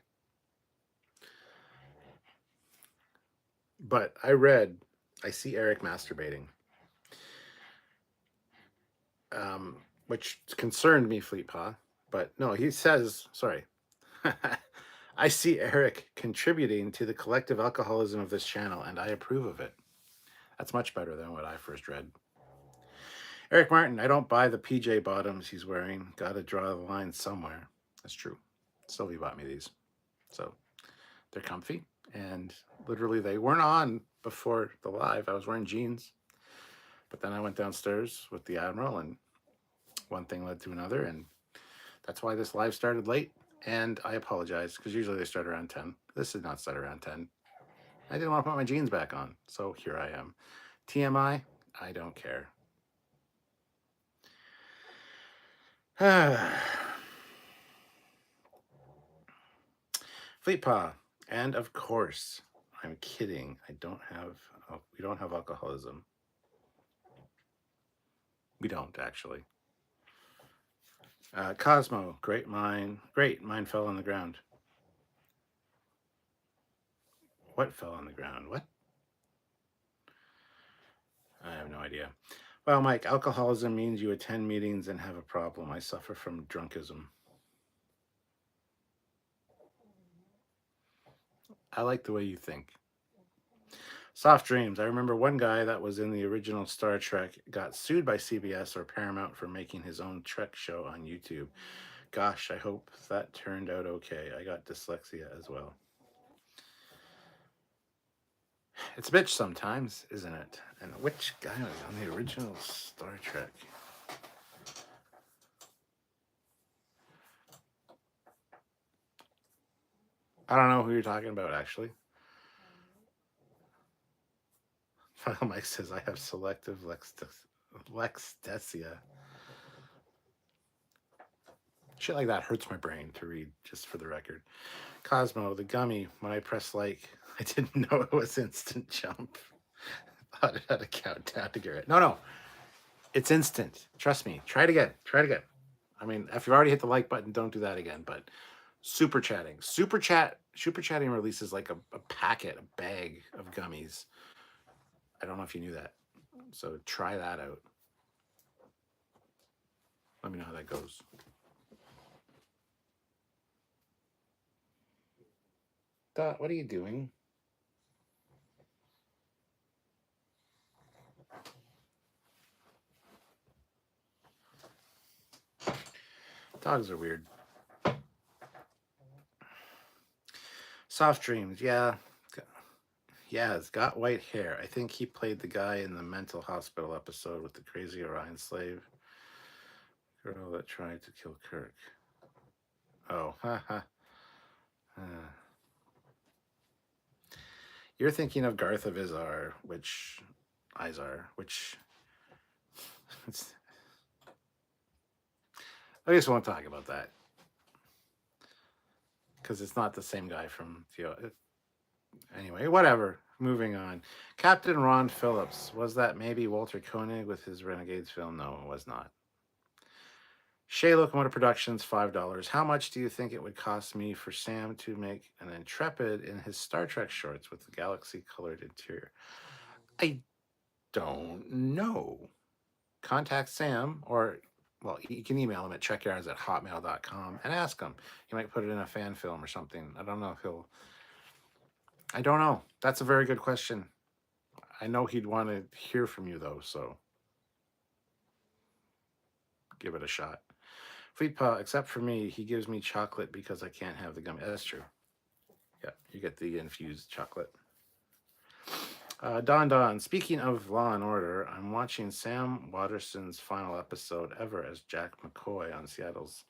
But I see Eric masturbating. Which concerned me, Fleet Paw. But no, he says, sorry. I see Eric contributing to the collective alcoholism of this channel, and I approve of it. That's much better than what I first read. Eric Martin, I don't buy the PJ bottoms he's wearing. Gotta draw the line somewhere. That's true. Sylvie bought me these. So they're comfy. And literally they weren't on before the live. I was wearing jeans. But then I went downstairs with the Admiral, and one thing led to another. And that's why this live started late. And I apologize, because usually they start around 10. This did not start around 10. I didn't want to put my jeans back on. So here I am. TMI, I don't care. Fleet Paw, and of course, I'm kidding. We don't have alcoholism. We don't, actually. Cosmo, great, mine fell on the ground. What fell on the ground? What? I have no idea. Well, Mike, alcoholism means you attend meetings and have a problem. I suffer from drunkism. I like the way you think. Soft Dreams. I remember one guy that was in the original Star Trek got sued by CBS or Paramount for making his own Trek show on YouTube. Gosh, I hope that turned out okay. I got dyslexia as well. It's a bitch sometimes, isn't it? And which guy was on the original Star Trek? I don't know who you're talking about, actually. Mike says, I have selective lexdesia. Shit like that hurts my brain to read, just for the record. Cosmo, the gummy, when I press like, I didn't know it was instant jump. Thought it had a countdown to get it. No. It's instant. Trust me. Try it again. I mean, if you've already hit the like button, don't do that again. But super chatting. Super chatting releases like a packet, a bag of gummies. I don't know if you knew that. So try that out. Let me know how that goes. Dot, what are you doing? Dogs are weird. Soft Dreams, yeah. Yeah, it's got white hair. I think he played the guy in the mental hospital episode with the crazy Orion slave. Girl that tried to kill Kirk. Oh, haha. You're thinking of Garth of Izar, which it's, I just won't talk about that because it's not the same guy from anyway, whatever. Moving on. Captain Ron Phillips. Was that maybe Walter Koenig with his Renegades film? No, it was not. Shea Locomotive Productions, $5. How much do you think it would cost me for Sam to make an Intrepid in his Star Trek shorts with the galaxy colored interior? I don't know. Contact Sam, or, well, you can email him at trekyards@hotmail.com and ask him. He might put it in a fan film or something. I don't know if he'll. I don't know. That's a very good question. I know he'd want to hear from you, though, so give it a shot. Fleet Paw, except for me, he gives me chocolate because I can't have the gummy. That's true. Yeah, you get the infused chocolate. Don, speaking of Law and Order, I'm watching Sam Waterston's final episode ever as Jack McCoy on Seattle's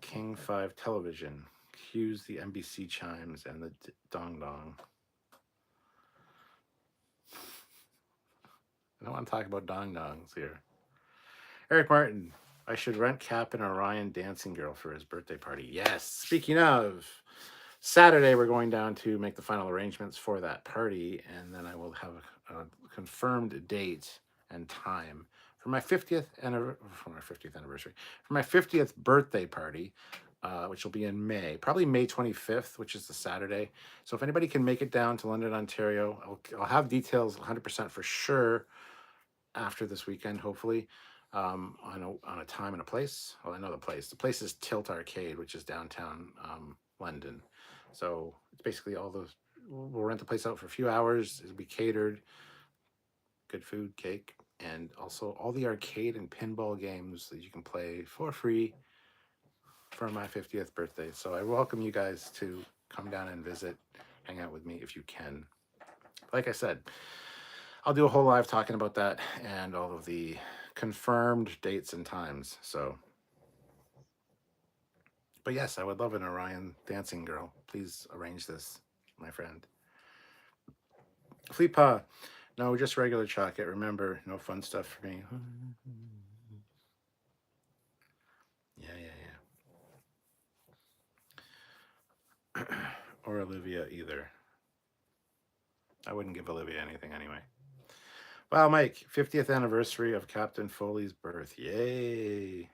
King 5 television. Cues the NBC chimes and the dong dong. I don't want to talk about dong dongs here. Eric Martin, I should rent Cap an Orion dancing girl for his birthday party. Yes. Speaking of, Saturday we're going down to make the final arrangements for that party, and then I will have a confirmed date and time for my 50th anniversary, for my 50th birthday party, which will be in May, probably May 25th, which is the Saturday. So if anybody can make it down to London, Ontario, I'll have details 100% for sure after this weekend, hopefully, on a time and a place. Well, I know the place. The place is Tilt Arcade, which is downtown London. So it's basically all those. We'll rent the place out for a few hours. It'll be catered, good food, cake, and also all the arcade and pinball games that you can play for free for my 50th birthday. So I welcome you guys to come down and visit, hang out with me if you can. Like I said, I'll do a whole live talking about that and all of the confirmed dates and times. So, but yes, I would love an Orion dancing girl. Please arrange this, my friend. Fleepa, no, just regular chocolate. Remember, no fun stuff for me. Yeah. Or Olivia either. I wouldn't give Olivia anything anyway. Wow, Mike, 50th anniversary of Captain Foley's birth. Yay.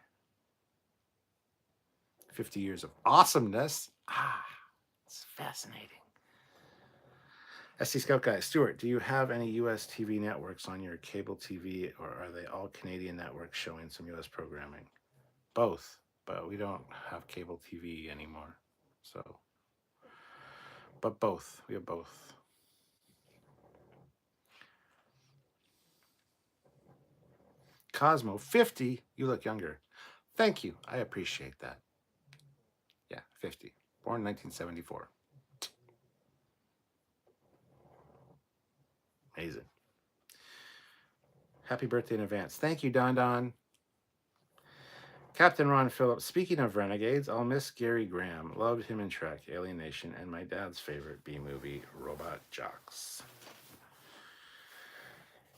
50 years of awesomeness. It's fascinating. SC Scout Guy, Stuart, do you have any US TV networks on your cable TV, or are they all Canadian networks showing some US programming? Both, but we don't have cable TV anymore. So, but both. We have both. Cosmo, 50. You look younger. Thank you. I appreciate that. Yeah, 50. Born 1974. Amazing. Happy birthday in advance. Thank you, Don Don. Captain Ron Phillips. Speaking of renegades, I'll miss Gary Graham. Loved him in Trek, Alien Nation, and my dad's favorite B movie, Robot Jocks.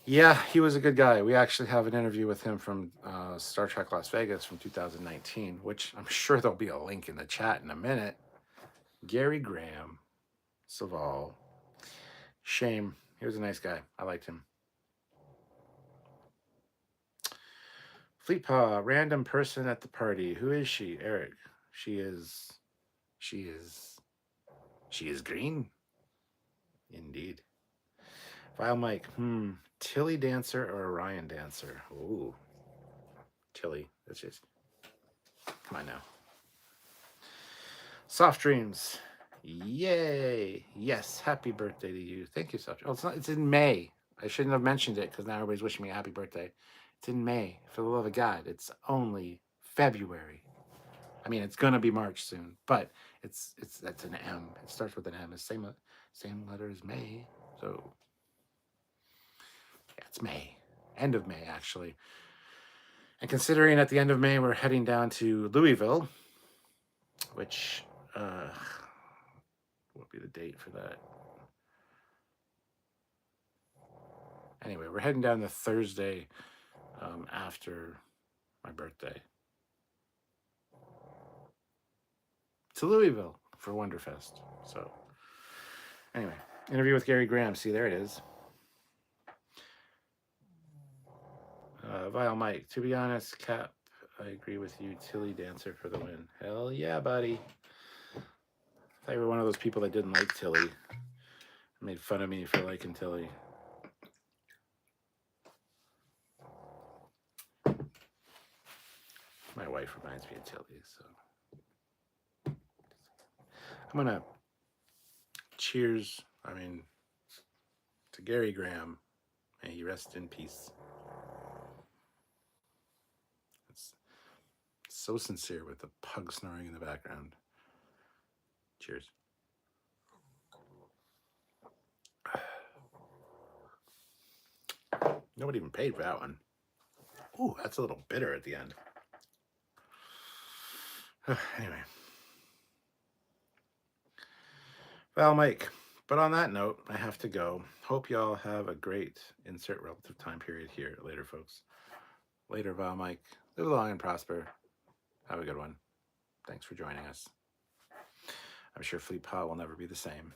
Yeah, he was a good guy. We actually have an interview with him from Star Trek Las Vegas from 2019, which I'm sure there'll be a link in the chat in a minute. Gary Graham, Saval. Shame. He was a nice guy. I liked him. Fleetpaw, random person at the party. Who is she? Eric. She is green. Indeed. Vile Mike. Tilly Dancer or Orion Dancer? Ooh. Tilly. That's just. Come on now. Soft Dreams. Yay. Yes. Happy birthday to you. Thank you, Soft Dreams. Oh, it's in May. I shouldn't have mentioned it because now everybody's wishing me a happy birthday. It's in May. For the love of God. It's only February. I mean, it's gonna be March soon, but that's an M. It starts with an M. It's same letter as May. So yeah, it's May. End of May, actually. And considering at the end of May we're heading down to Louisville, which what would be the date for that? Anyway, we're heading down the Thursday after my birthday to Louisville for Wonderfest. So anyway, interview with Gary Graham. See, there it is. Vile Mike. To be honest, Cap, I agree with you. Tilly Dancer for the win. Hell yeah, buddy. I thought you were one of those people that didn't like Tilly. Made fun of me for liking Tilly. My wife reminds me of Tilly, so I'm gonna cheers. To Gary Graham. May he rest in peace. It's so sincere with the pug snoring in the background. Cheers. Nobody even paid for that one. Ooh, that's a little bitter at the end. Anyway. Well, Mike, but on that note, I have to go. Hope y'all have a great insert relative time period here. Later, folks. Later, Val Mike. Live long and prosper. Have a good one. Thanks for joining us. I'm sure Fleetpaw will never be the same.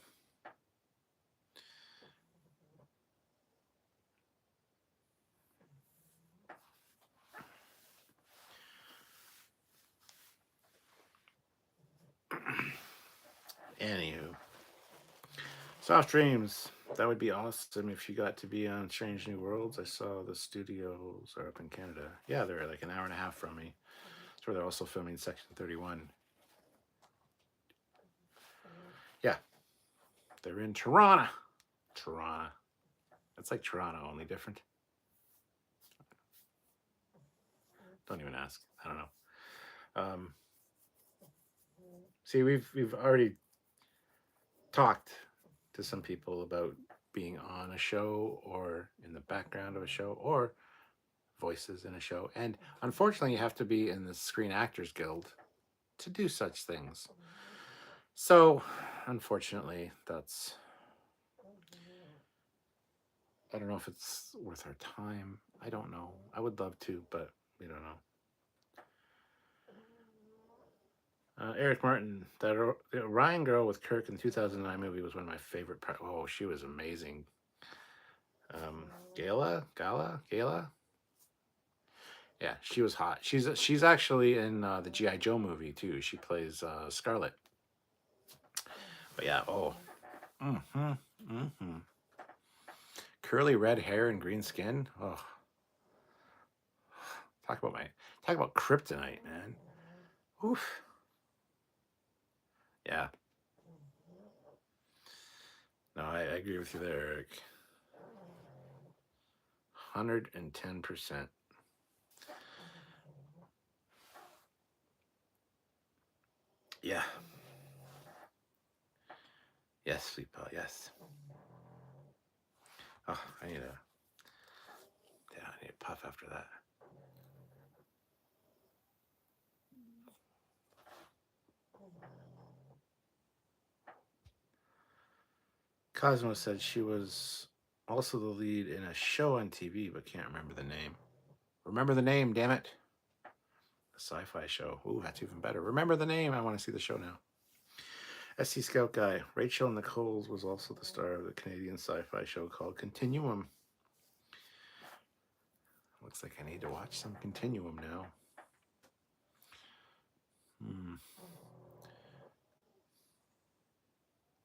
Anywho. Soft Dreams. That would be awesome if you got to be on Strange New Worlds. I saw the studios are up in Canada. Yeah, they're like an hour and a half from me. That's where they're also filming Section 31. Yeah. They're in Toronto. Toronto. It's like Toronto, only different. Don't even ask. I don't know. See, we've already talked to some people about being on a show or in the background of a show or voices in a show. And unfortunately, you have to be in the Screen Actors Guild to do such things. So, unfortunately, that's... I don't know if it's worth our time. I don't know. I would love to, but we don't know. Eric Martin, that Ryan girl with Kirk in the 2009 movie was one of my favorite parts. Oh, she was amazing. Gala? Yeah, she was hot. She's actually in the G.I. Joe movie, too. She plays Scarlet. But yeah, curly red hair and green skin. Oh. Talk about kryptonite, man. Oof. Yeah. No, I agree with you there, Eric. 110%. Yeah. Yes, Sweet Paw, yes. Oh, I need a puff after that. Cosmo said she was also the lead in a show on TV, but can't remember the name. Remember the name, damn it. A sci-fi show. Ooh, that's even better. Remember the name. I want to see the show now. SC Scout Guy. Rachel Nichols was also the star of the Canadian sci-fi show called Continuum. Looks like I need to watch some Continuum now.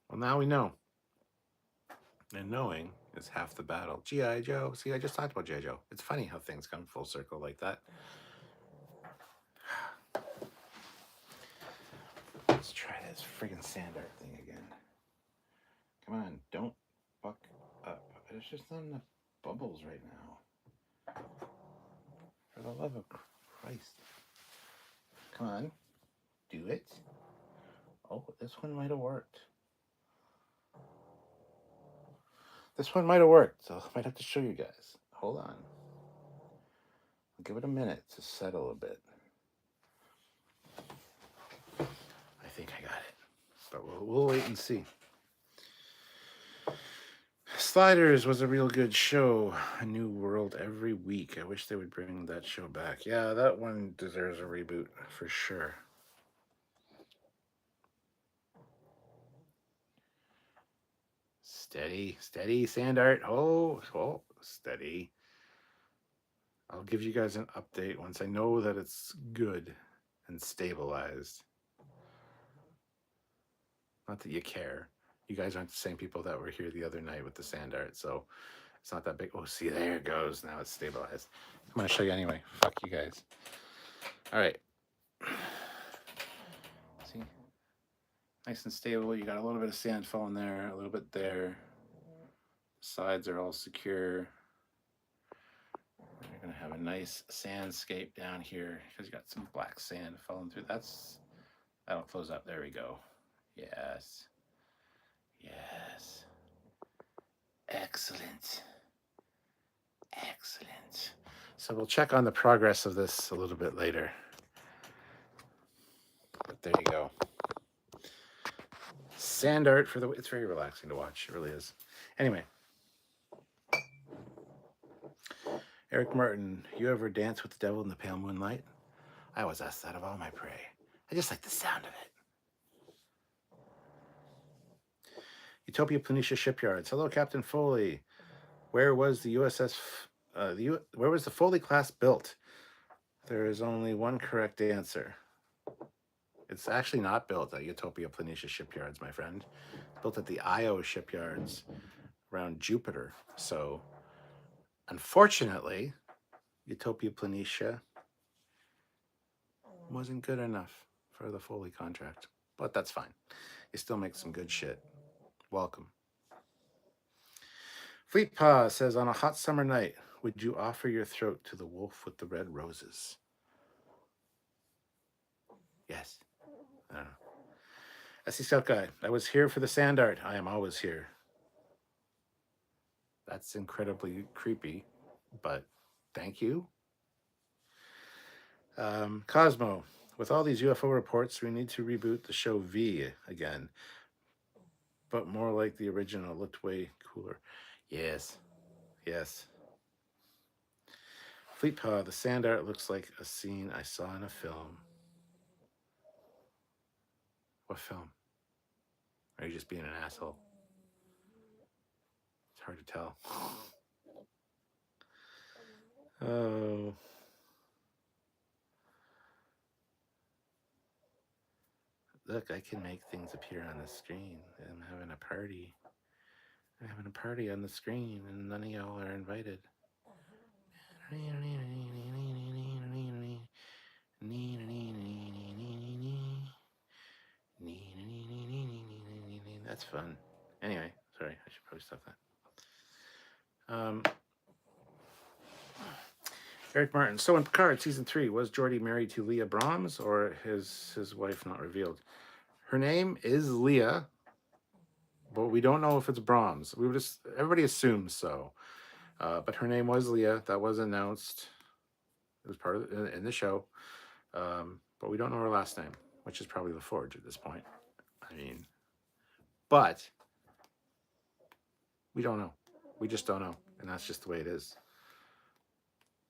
Well, now we know. And knowing is half the battle. G.I. Joe. See, I just talked about G.I. Joe. It's funny how things come full circle like that. Let's try this friggin' sand art thing again. Come on, don't fuck up. There's just not enough bubbles right now. For the love of Christ. Come on. Do it. Oh, this one might have worked. This one might have worked, so I might have to show you guys. Hold on. I'll give it a minute to settle a bit. I think I got it. But we'll wait and see. Sliders was a real good show. A new world every week. I wish they would bring that show back. Yeah, that one deserves a reboot for sure. Steady, steady, sand art. Oh, steady. I'll give you guys an update once I know that it's good and stabilized. Not that you care. You guys aren't the same people that were here the other night with the sand art, so it's not that big. Oh, see, there it goes. Now it's stabilized. I'm going to show you anyway. Fuck you guys. All right. See? Nice and stable. You got a little bit of sand falling there, a little bit there. Sides are all secure. You're going to have a nice sandscape down here because you got some black sand falling through. That'll close up. There we go. Yes. Yes. Excellent. Excellent. So we'll check on the progress of this a little bit later. But there you go. Sand art for the... It's very relaxing to watch. It really is. Anyway. Eric Martin, you ever dance with the devil in the pale moonlight? I always ask that of all my prey. I just like the sound of it. Utopia Planitia Shipyards. Hello, Captain Foley. Where was the USS... where was the Foley class built? There is only one correct answer. It's actually not built at Utopia Planitia Shipyards, my friend. It's built at the Io Shipyards around Jupiter. So, unfortunately, Utopia Planitia wasn't good enough for the Foley contract. But that's fine. You still make some good shit. Welcome. Fleet Paw says, on a hot summer night, would you offer your throat to the wolf with the red roses? Yes. I don't know. SC Scout Guy, I was here for the sand art. I am always here. That's incredibly creepy, but thank you. Cosmo, with all these UFO reports, we need to reboot the show V again, but more like the original. It looked way cooler. Yes. Yes. Fleet Paw, the sand art looks like a scene I saw in a film. What film? Are you just being an asshole? It's hard to tell. Oh. Look, I can make things appear on the screen. I'm having a party. I'm having a party on the screen, and none of y'all are invited. That's fun. Anyway, Sorry, I should probably stop that. Eric Martin. So in Picard season 3, was Geordi married to Leah Brahms or his wife not revealed? Her name is Leah, but we don't know if it's Brahms. We would just everybody assumes so. But her name was Leah. That was announced. It was part of in the show. But we don't know her last name, which is probably LaForge at this point. I mean, but we don't know. We just don't know. And that's just the way it is.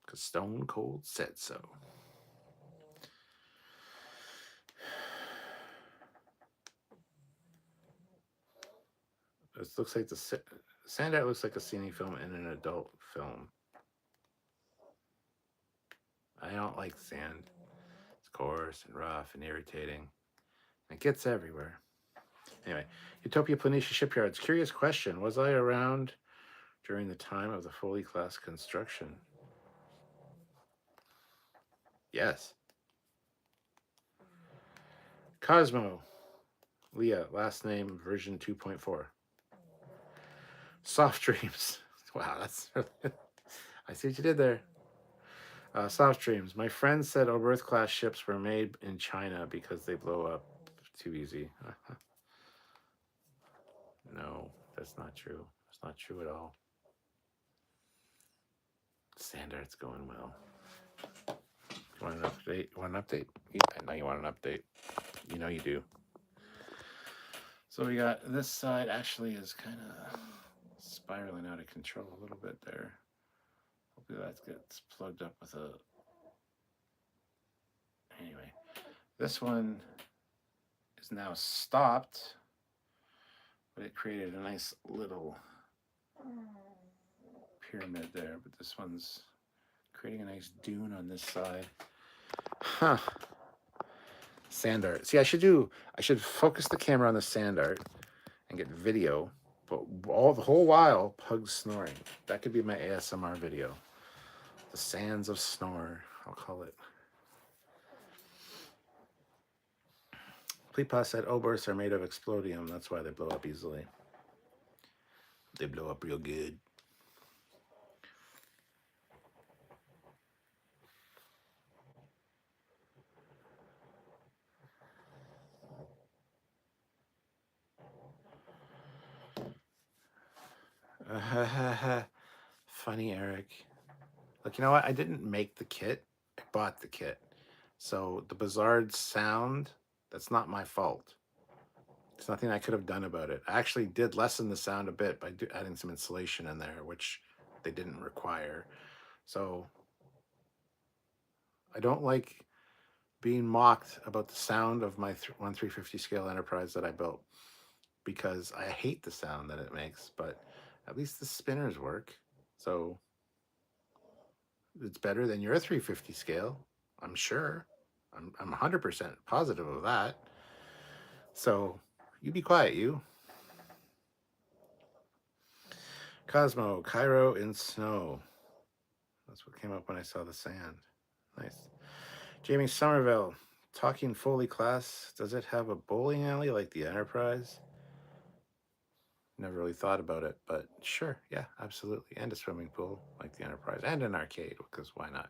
Because Stone Cold said so. It looks like the Sandart looks like a cine film in an adult film. I don't like sand. It's coarse and rough and irritating. It gets everywhere. Anyway, Utopia Planitia Shipyards. Curious question. Was I around during the time of the Foley class construction? Yes. Cosmo. Leah, last name version 2.4. Soft Dreams. Wow, that's really... I see what you did there. Soft Dreams. My friend said Oberth class ships were made in China because they blow up too easy. No, that's not true. It's not true at all. Sandart's going well. You want an update? You want an update? Yeah, I know you want an update. You know you do. So we got this side actually is kind of spiraling out of control a little bit there. Hopefully that gets plugged up with a... Anyway, this one is now stopped, but it created a nice little pyramid there. But this one's creating a nice dune on this side. Huh. Sandart. See, I should focus the camera on the Sandart and get video, but the whole while, Pug's snoring. That could be my ASMR video. The Sands of Snore, I'll call it. Pleepa said Oberths are made of explodium. That's why they blow up easily. They blow up real good. Funny, Eric. Look, you know what? I didn't make the kit. I bought the kit. So the bizarre sound, that's not my fault. There's nothing I could have done about it. I actually did lessen the sound a bit by adding some insulation in there, which they didn't require. So I don't like being mocked about the sound of my 1/350 scale Enterprise that I built, because I hate the sound that it makes, but at least the spinners work. So it's better than your 350 scale, I'm sure. I'm 100% positive of that. So you be quiet, you. Cosmo, Cairo in snow. That's what came up when I saw the sand. Nice. Jamie Somerville, talking Foley class. Does it have a bowling alley like the Enterprise? Never really thought about it, but sure, yeah, absolutely. And a swimming pool like the Enterprise, and an arcade, because why not?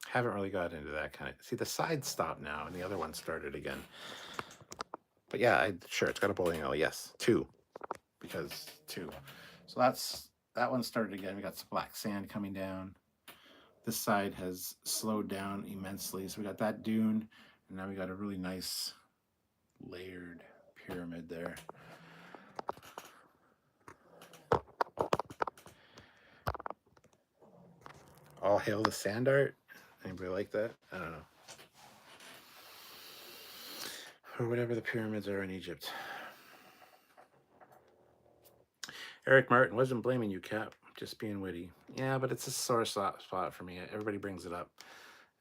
Haven't really got into that kind of... See, the side stopped now, and the other one started again. But yeah, sure, it's got a bowling alley, yes. 2, because 2. So that one started again. We got some black sand coming down. This side has slowed down immensely. So we got that dune, and now we got a really nice layered pyramid there. All hail the sand art. Anybody like that? I don't know. Or whatever the pyramids are in Egypt. Eric Martin, wasn't blaming you, Cap. Just being witty. Yeah, but it's a sore spot for me. Everybody brings it up.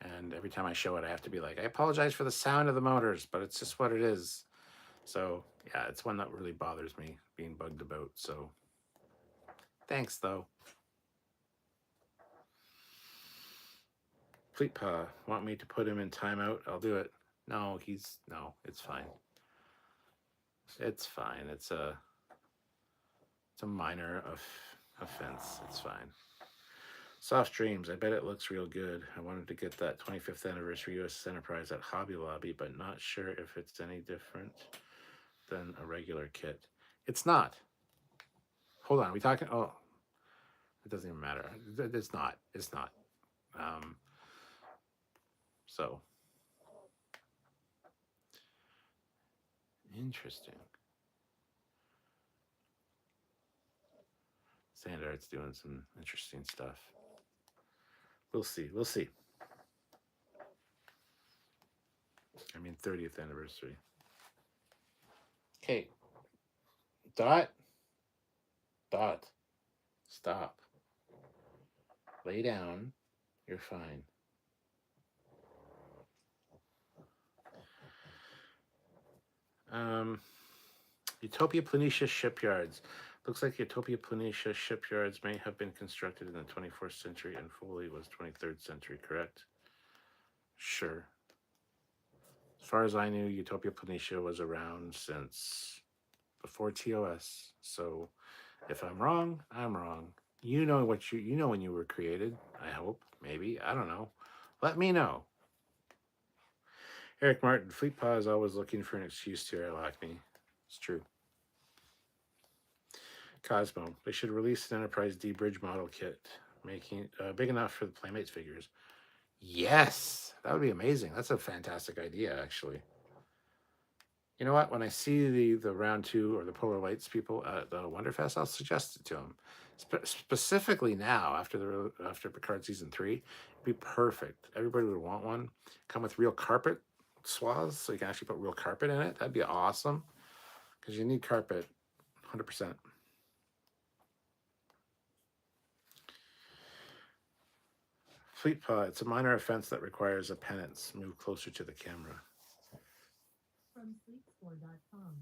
And every time I show it, I have to be like, I apologize for the sound of the motors, but it's just what it is. So, yeah, it's one that really bothers me, being bugged about. So, thanks, though. Fleetpa, want me to put him in timeout? I'll do it. No, it's fine. It's fine. It's a minor offense. It's fine. Soft Dreams. I bet it looks real good. I wanted to get that 25th anniversary US Enterprise at Hobby Lobby, but not sure if it's any different than a regular kit. It's not. Hold on. Are we talking? Oh, it doesn't even matter. It's not. It's not. Um, so interesting. Sandart's doing some interesting stuff. We'll see. We'll see. I mean, 30th anniversary. Okay. Dot. Dot. Stop. Lay down. You're fine. Utopia Planitia shipyards. Looks like Utopia Planitia shipyards may have been constructed in the 24th century and Foley was 23rd century, correct? Sure. As far as I knew, Utopia Planitia was around since before TOS. So if I'm wrong, I'm wrong. You know what you know when you were created, I hope, maybe. I don't know. Let me know. Eric Martin, Fleetpaw is always looking for an excuse to airlock me. It's true. Cosmo, they should release an Enterprise D bridge model kit, making big enough for the Playmates figures. Yes, that would be amazing. That's a fantastic idea, actually. You know what? When I see the round two or the Polar Lights people at the Wonderfest, I'll suggest it to them. Specifically now, after Picard season 3, it'd be perfect. Everybody would want one. Come with real carpet swaths, so you can actually put real carpet in it. That'd be awesome. Because you need carpet, 100%. Fleetpaw, it's a minor offense that requires a penance. Move closer to the camera. From sleepscore.com.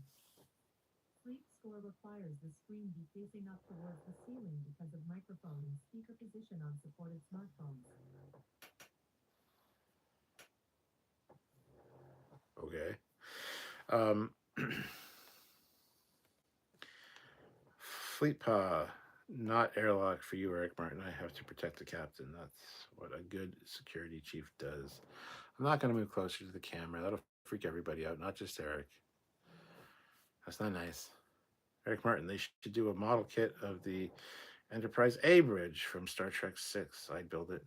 SleepScore requires the screen be facing up towards the ceiling because of microphone and speaker position on supported smartphones. Okay. Fleetpaw, not airlock for you, Eric Martin. I have to protect the captain. That's what a good security chief does. I'm not going to move closer to the camera. That'll freak everybody out, not just Eric. That's not nice. Eric Martin, they should do a model kit of the Enterprise A bridge from Star Trek 6. I'd build it.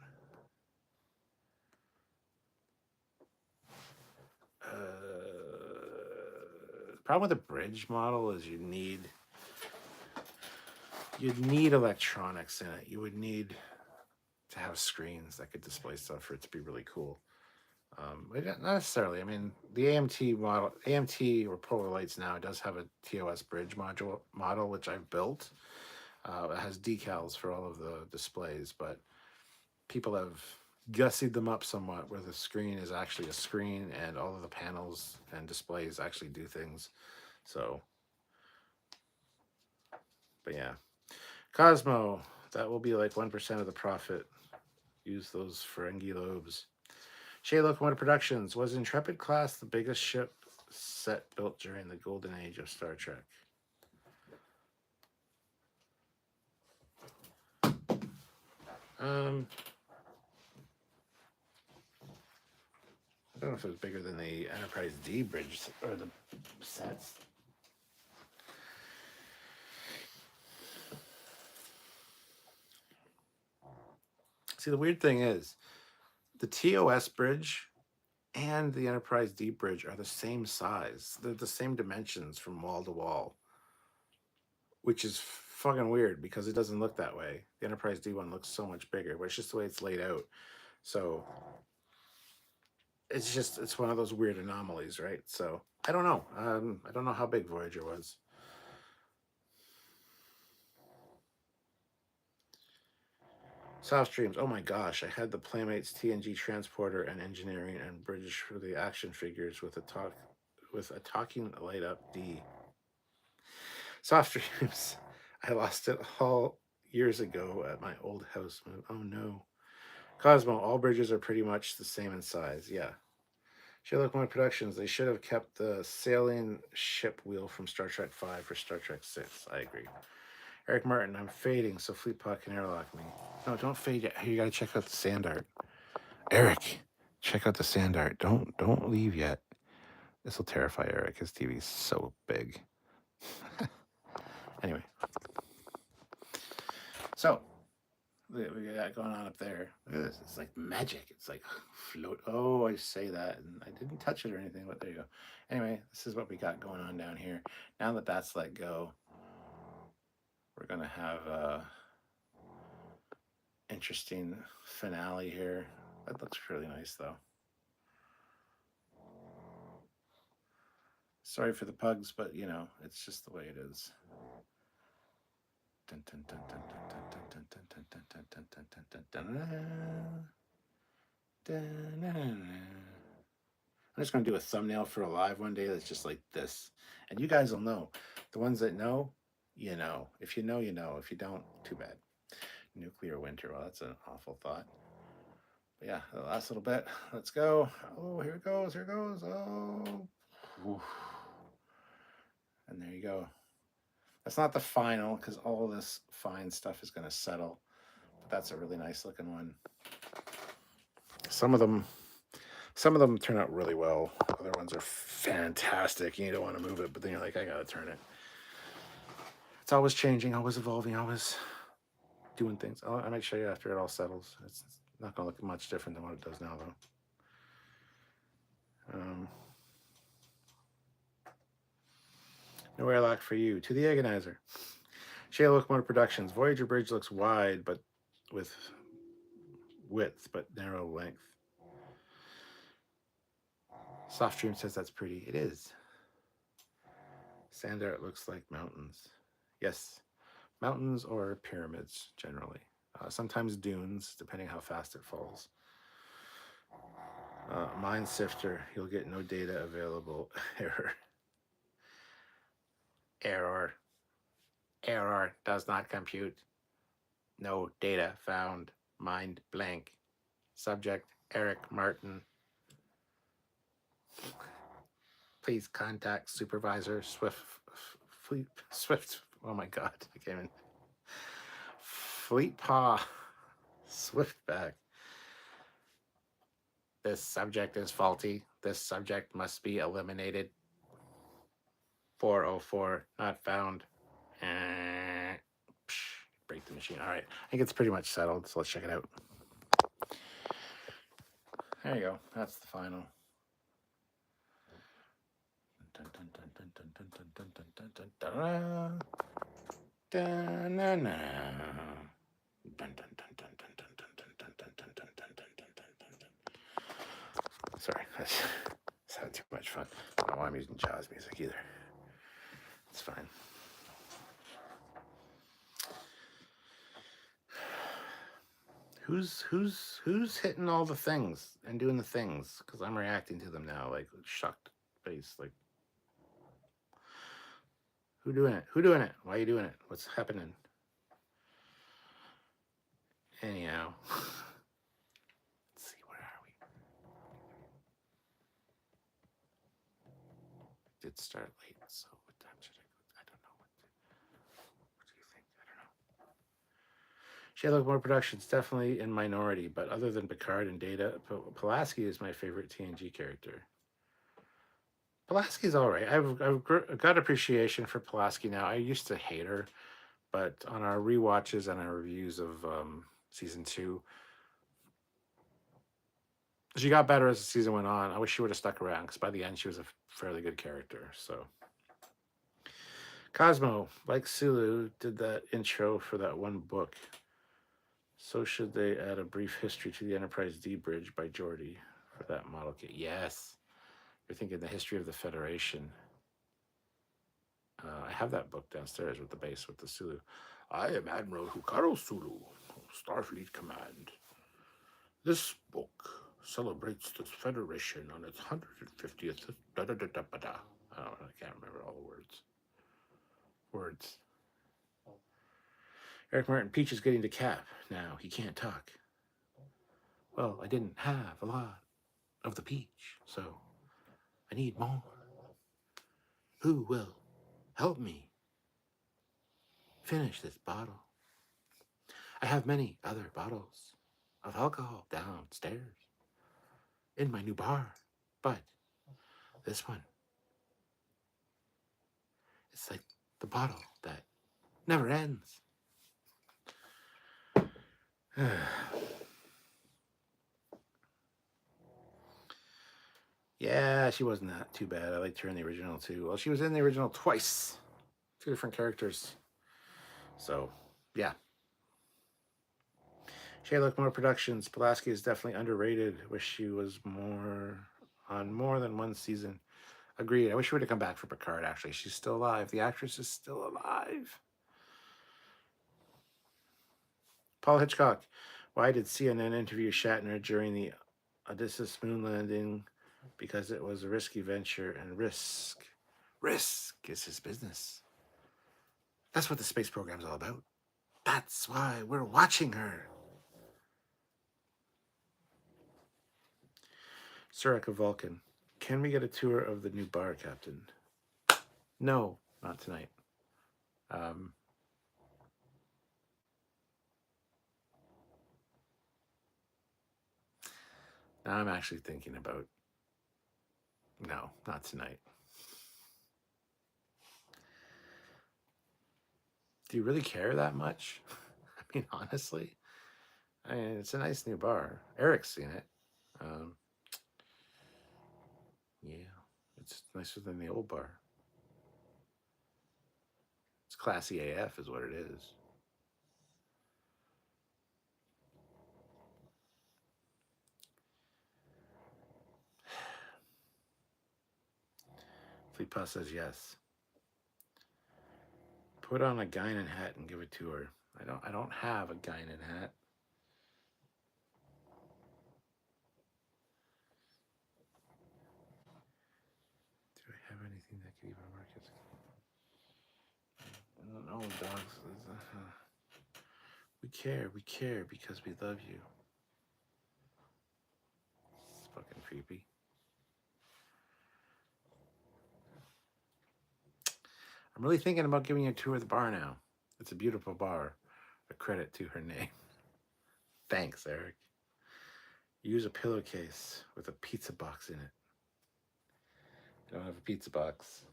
The problem with a bridge model is you'd need electronics in it. You would need to have screens that could display stuff for it to be really cool. But not necessarily. I mean, the AMT or Polar Lights now does have a TOS bridge model, which I've built. It has decals for all of the displays, but people have gussied them up somewhat where the screen is actually a screen and all of the panels and displays actually do things. So, but yeah. Cosmo, that will be like 1% of the profit. Use those Ferengi lobes. Shea Locomotive Productions. Was Intrepid class the biggest ship set built during the golden age of Star Trek? Um, I don't know if it was bigger than the Enterprise D bridge or the sets. See, the weird thing is, the TOS bridge and the Enterprise D bridge are the same size. They're the same dimensions from wall to wall, which is fucking weird because it doesn't look that way. The Enterprise D one looks so much bigger, but it's just the way it's laid out. So it's one of those weird anomalies, right? So I don't know. I don't know how big Voyager was. Soft Streams. Oh my gosh, I had the Playmates TNG transporter and engineering and bridge for the action figures with a talking light up D. Soft Streams. I lost it all years ago at my old house move. Oh no. Cosmo, all bridges are pretty much the same in size. Yeah. Sherlock Holmes Productions. They should have kept the sailing ship wheel from Star Trek V for Star Trek VI. I agree. Eric Martin, I'm fading, so Fleet Pod can airlock me. No, don't fade yet. You gotta check out the sand art. Eric, check out the sand art. Don't leave yet. This will terrify Eric. His TV's so big. Anyway. So we got that going on up there. Look at this. It's like magic. It's like float. Oh, I say that, and I didn't touch it or anything, but there you go. Anyway, this is what we got going on down here. Now that that's let go, we're gonna have a interesting finale here. That looks really nice, though. Sorry for the pugs, but you know, it's just the way it is. I'm just going to do a thumbnail for a live one day that's just like this. And you guys will know. The ones that know, you know. If you know, you know. If you don't, too bad. Nuclear winter. Well, that's an awful thought. But yeah, the last little bit. Let's go. Oh, here it goes. Here it goes. Oh. Oof. And there you go. That's not the final because all this fine stuff is going to settle. But that's a really nice looking one. Some of them turn out really well. Other ones are fantastic. You don't want to move it, but then you're like, I got to turn it. It's always changing, always evolving, always doing things. I might show you after it all settles. It's not going to look much different than what it does now, though. No airlock for you. To the Agonizer. Shale Locomotive Productions. Voyager Bridge looks wide, but with width, but narrow length. Soft Dream says that's pretty. It is. Sand art looks like mountains. Yes. Mountains or pyramids, generally. Sometimes dunes, depending how fast it falls. Mine Sifter. You'll get no data available. Error. Error. Error does not compute. No data found. Mind blank. Subject Eric Martin. Please contact Supervisor Swift. Oh my God, I came in. Fleet Paw Swiftback. This subject is faulty. This subject must be eliminated. 404 not found. Break the machine. All right, I think it's pretty much settled. So let's check it out. There you go. That's the final. Sorry, that's having too much fun. I don't know why I'm using jazz music either. It's fine. Who's hitting all the things and doing the things? Because I'm reacting to them now, like shocked face, like who doing it? Who doing it? Why are you doing it? What's happening? Anyhow, let's see, where are we? Did start late, so what time should I go? I don't know. What do you think? I don't know. Sherlock More Productions definitely in minority, but other than Picard and Data, Pulaski is my favorite TNG character. Pulaski's all right. I've got appreciation for Pulaski now. I used to hate her, but on our rewatches and our reviews of season 2, she got better as the season went on. I wish she would have stuck around because by the end she was a fairly good character. So Cosmo, like Sulu, did that intro for that one book. So should they add a brief history to the Enterprise D bridge by Geordi for that model kit? Yes. You're thinking the history of the Federation. I have that book downstairs with the base with the Sulu. I am Admiral Hikaru Sulu, Starfleet Command. This book celebrates the Federation on its 150th. I can't remember all the words. Eric Martin, Peach is getting to Cap now. He can't talk. Well, I didn't have a lot of the peach, so I need more. Who will help me finish this bottle? I have many other bottles of alcohol downstairs in my new bar, but this one, it's like the bottle that never ends. Yeah, she wasn't that too bad. I liked her in the original too. Well, she was in the original twice. 2 different characters. So, yeah. Shayla More Productions. Pulaski is definitely underrated. Wish she was on more than one season. Agreed. I wish she would have come back for Picard, actually. She's still alive. The actress is still alive. Paul Hitchcock. Why did CNN interview Shatner during the Odysseus moon landing? Because it was a risky venture, and risk is his business. That's what the space program's all about. That's why we're watching her. Sureka Vulcan. Can we get a tour of the new bar, Captain? No, not tonight. Now I'm actually thinking about, no, not tonight. Do you really care that much? I mean, honestly, it's a nice new bar. Eric's seen it. Yeah, it's nicer than the old bar. It's classy AF is what it is. Fleetpaw says yes. Put on a Guinan hat and give it to her. I don't have a Guinan hat. Do I have anything that could even work as I don't know, dogs. We care because we love you. It's fucking creepy. I'm really thinking about giving you a tour of the bar now. It's a beautiful bar. A credit to her name. Thanks, Eric. Use a pillowcase with a pizza box in it. I don't have a pizza box.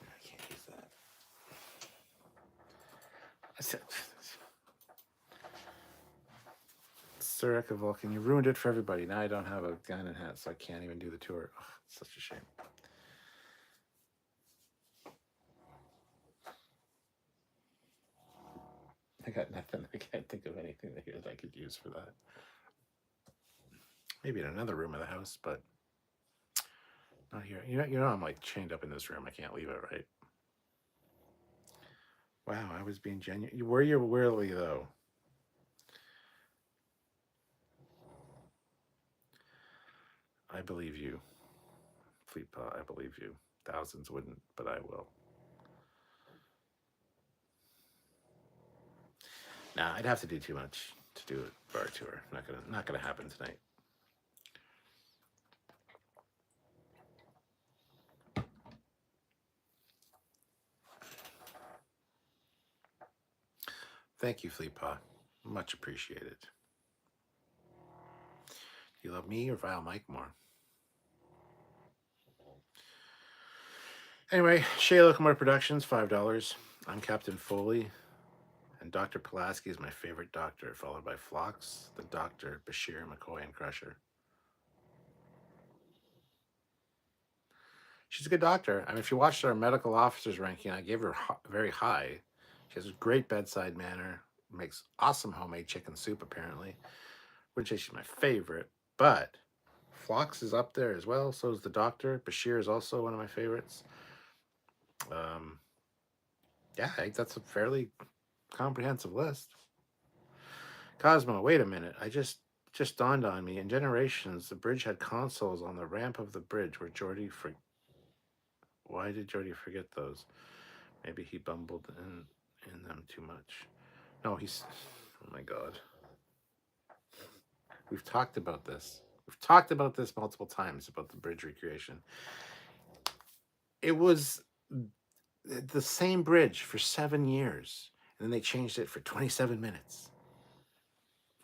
I can't use that. I said, Sureka Vulcan, you ruined it for everybody. Now I don't have a Guinan hat, so I can't even do the tour. Oh, it's such a shame. I got nothing. I can't think of anything that I could use for that. Maybe in another room of the house, but not here. You know, I'm like chained up in this room. I can't leave it, right? Wow, I was being genuine. Were you really though? I believe you, Fleetpaw. I believe you. Thousands wouldn't, but I will. Nah, I'd have to do too much to do a bar tour. Not gonna happen tonight. Thank you, Fleetpaw. Much appreciated. Do you love me or Vile Mike more? Anyway, Shayla Kumar Productions, $5. I'm Captain Foley, and Dr. Pulaski is my favorite doctor, followed by Phlox, the Doctor, Bashir, McCoy, and Crusher. She's a good doctor. I mean, if you watched our medical officers ranking, I gave her very high. She has a great bedside manner, makes awesome homemade chicken soup, apparently. Wouldn't say she's my favorite, but Phlox is up there as well. So is the doctor. Bashir is also one of my favorites. Yeah, I think that's a fairly comprehensive list. Cosmo, wait a minute. I just dawned on me. In Generations, the bridge had consoles on the ramp of the bridge where Geordi Why did Geordi forget those? Maybe he bumbled in them too much. No, he's... Oh my god. We've talked about this. We've talked about this multiple times about the bridge recreation. It was the same bridge for 7 years, and then they changed it for 27 minutes.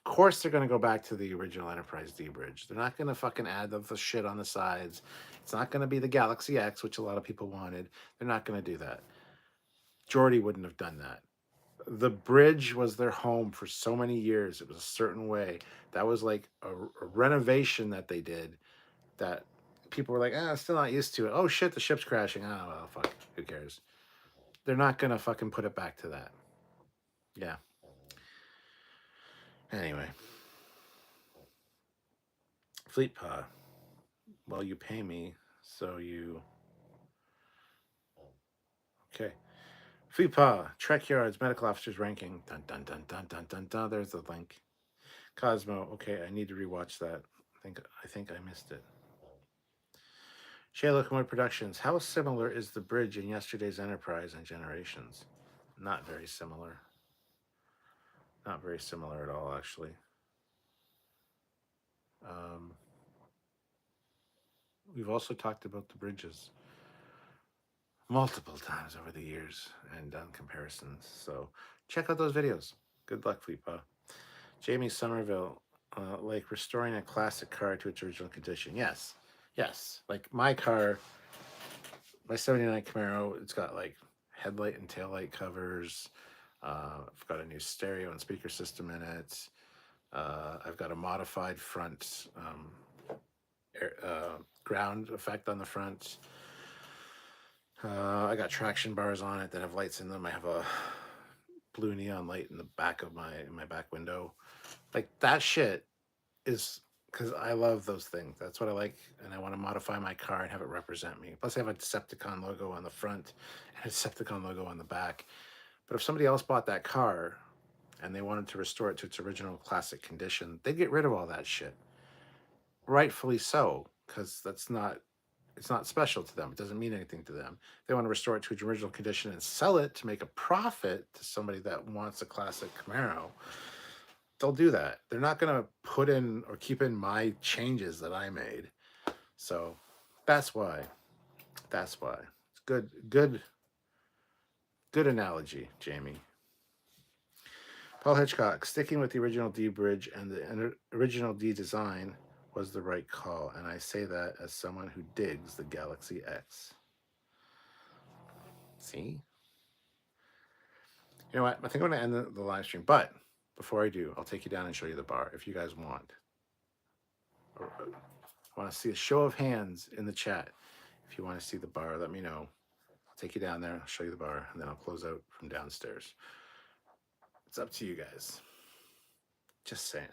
Of course, they're going to go back to the original Enterprise D bridge. They're not going to fucking add the shit on the sides. It's not going to be the Galaxy X, which a lot of people wanted. They're not going to do that. Geordi wouldn't have done that. The bridge was their home for so many years. It was a certain way. That was like a renovation that they did that people were like, still not used to it. Oh shit, the ship's crashing. Oh, well, fuck. Who cares? They're not going to fucking put it back to that. Yeah. Anyway. Fleet Pa. Well, you pay me, so you... Okay. Fleet Pa. Trekyards medical officers ranking. Dun, dun, dun, dun, dun, dun, dun. There's the link. Cosmo. Okay, I need to rewatch that. I think I missed it. Shea Locomotive Productions. How similar is the bridge in yesterday's Enterprise and Generations? Not very similar. Not very similar at all, actually. We've also talked about the bridges multiple times over the years and done comparisons. So check out those videos. Good luck, Fleetpa. Jamie Somerville, like restoring a classic car to its original condition. Yes. Yes. Like my car, my 79 Camaro, it's got like headlight and taillight covers. I've got a new stereo and speaker system in it. I've got a modified front ground effect on the front. I got traction bars on it that have lights in them. I have a blue neon light in the back of my back window. Like that shit is because I love those things. That's what I like, and I want to modify my car and have it represent me. Plus, I have a Decepticon logo on the front and a Decepticon logo on the back. But if somebody else bought that car and they wanted to restore it to its original classic condition, they'd get rid of all that shit. Rightfully so, because it's not special to them. It doesn't mean anything to them. They want to restore it to its original condition and sell it to make a profit to somebody that wants a classic Camaro. They'll do that. They're not going to put in or keep in my changes that I made. So that's why. That's why. It's good analogy, Jamie. Paul Hitchcock, sticking with the original D bridge and the original D design was the right call, and I say that as someone who digs the Galaxy X. See? You know what? I think I'm going to end the live stream, but before I do, I'll take you down and show you the bar if you guys want. I want to see a show of hands in the chat. If you want to see the bar, let me know. I'll take you down there, I'll show you the bar, and then I'll close out from downstairs. It's up to you guys. Just saying.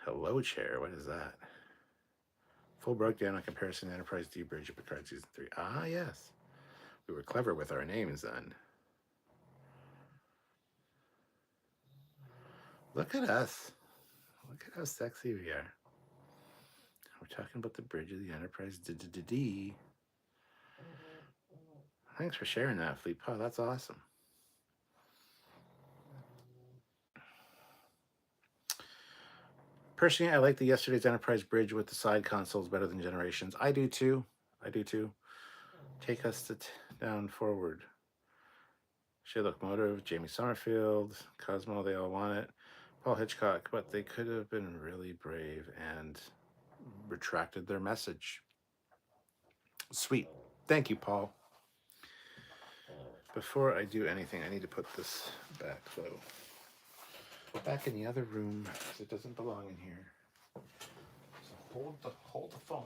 Hello, chair. What is that? Full breakdown on comparison to Enterprise D Bridge of Picard Season 3. Ah, yes. We were clever with our names then. Look at us. Look at how sexy we are. We're talking about the bridge of the Enterprise D. Thanks for sharing that, Fleet Pa. That's awesome. Personally, I like the yesterday's Enterprise bridge with the side consoles better than Generations. I do too. Take us down forward. Shea Locomotive, Jamie Summerfield, Cosmo, they all want it. Paul Hitchcock, but they could have been really brave and retracted their message. Sweet. Thank you, Paul. Before I do anything, I need to put this back, though. Back in the other room, because it doesn't belong in here. So hold the phone.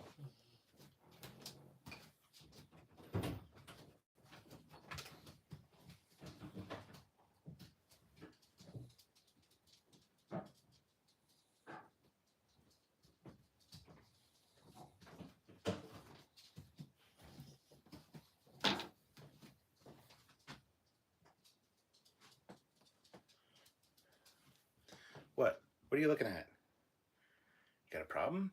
What? What are you looking at? You got a problem?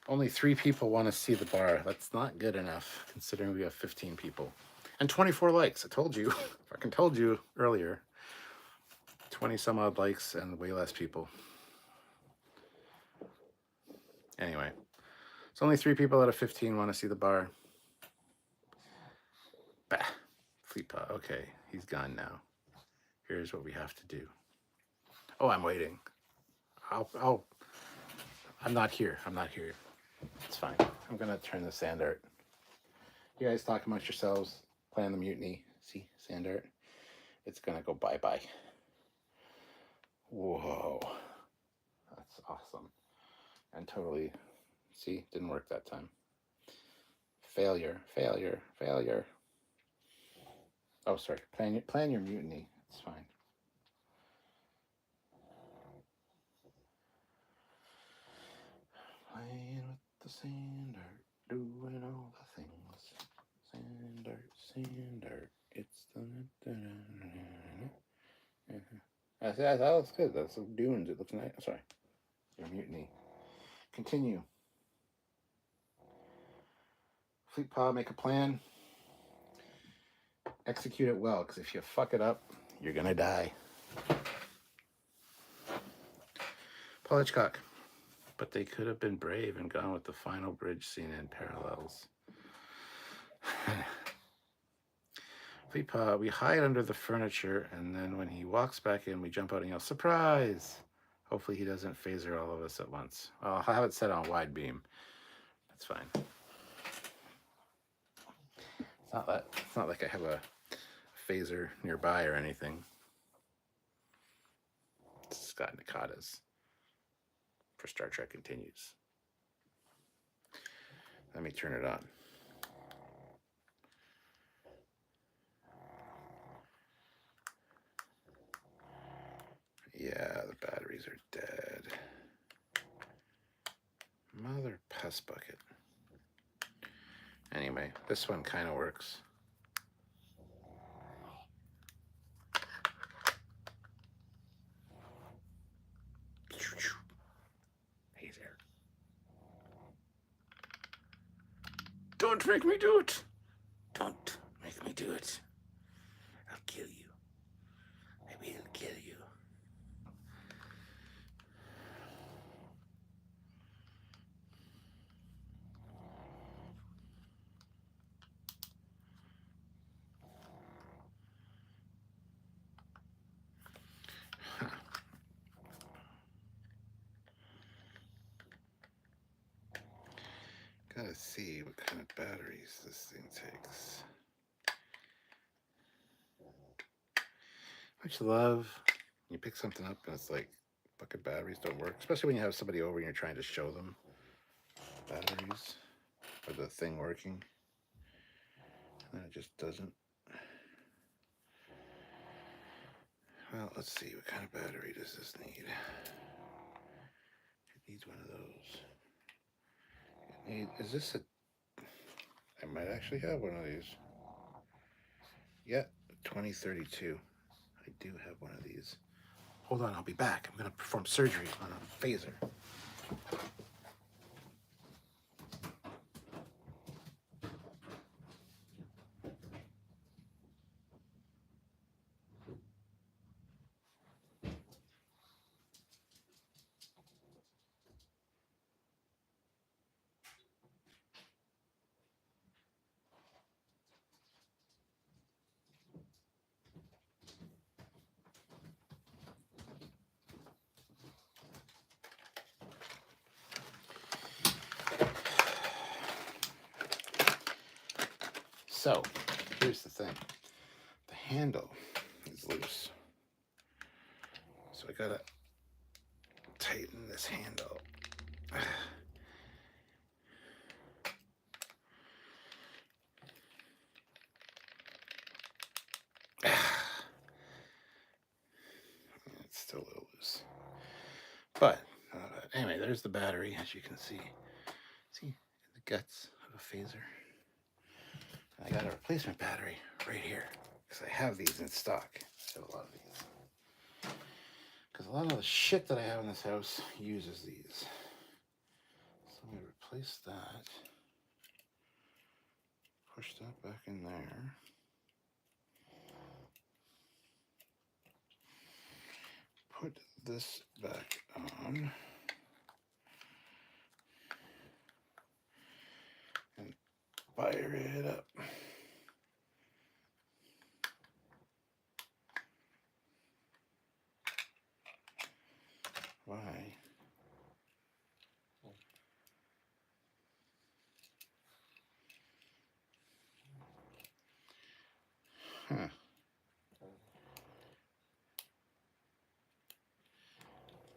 Only 3 people want to see the bar. That's not good enough, considering we have 15 people. And 24 likes. I told you. Fucking told you earlier. 20 some odd likes and way less people. Anyway. It's only 3 people out of 15 want to see the bar. Bah. Fleetpaw. Okay. He's gone now. Here's what we have to do. Oh, I'm waiting. I'm not here. I'm not here. It's fine. I'm going to turn the sand art. You guys talk amongst yourselves. Plan the mutiny. See? Sand art. It's going to go bye-bye. Whoa. That's awesome. And totally... See? Didn't work that time. Failure. Failure. Failure. Oh, sorry. Plan your mutiny. It's fine. Playing with the sand art. Doing all the things. Sand art. Sand art. It's the... That looks good. That's some dunes. It looks nice. Sorry. Your mutiny. Continue. Fleetpaw, make a plan. Execute it well, because if you fuck it up, you're gonna die. Paul Hitchcock. But they could have been brave and gone with the final bridge scene in parallels. Fleetpaw, we hide under the furniture, and then when he walks back in, we jump out and yell, surprise! Hopefully he doesn't phaser all of us at once. I'll have it set on wide beam. That's fine. It's not like I have a phaser nearby or anything. It's Scott Nakata's for Star Trek Continues. Let me turn it on. Yeah, the batteries are dead. Mother pus bucket. Anyway, this one kind of works. Hey there. Don't make me do it. Don't make me do it. I'll kill you. I will kill you. Gotta see what kind of batteries this thing takes. Much love. You pick something up and it's like, fucking batteries don't work. Especially when you have somebody over and you're trying to show them batteries or the thing working. And then it just doesn't. Well, let's see. What kind of battery does this need? It needs one of those. Is this a... I might actually have one of these. Yeah, 2032. I do have one of these. Hold on, I'll be back. I'm going to perform surgery on a phaser. So, here's the thing. The handle is loose. So I gotta tighten this handle. It's still a little loose. But, anyway, there's the battery, as you can see. See the guts of a phaser? I got a replacement battery right here because I have these in stock. I have a lot of these. Because a lot of the shit that I have in this house uses these. So I'm going to replace that. Push that back in there. Put this back on. And fire it up. Why? Huh.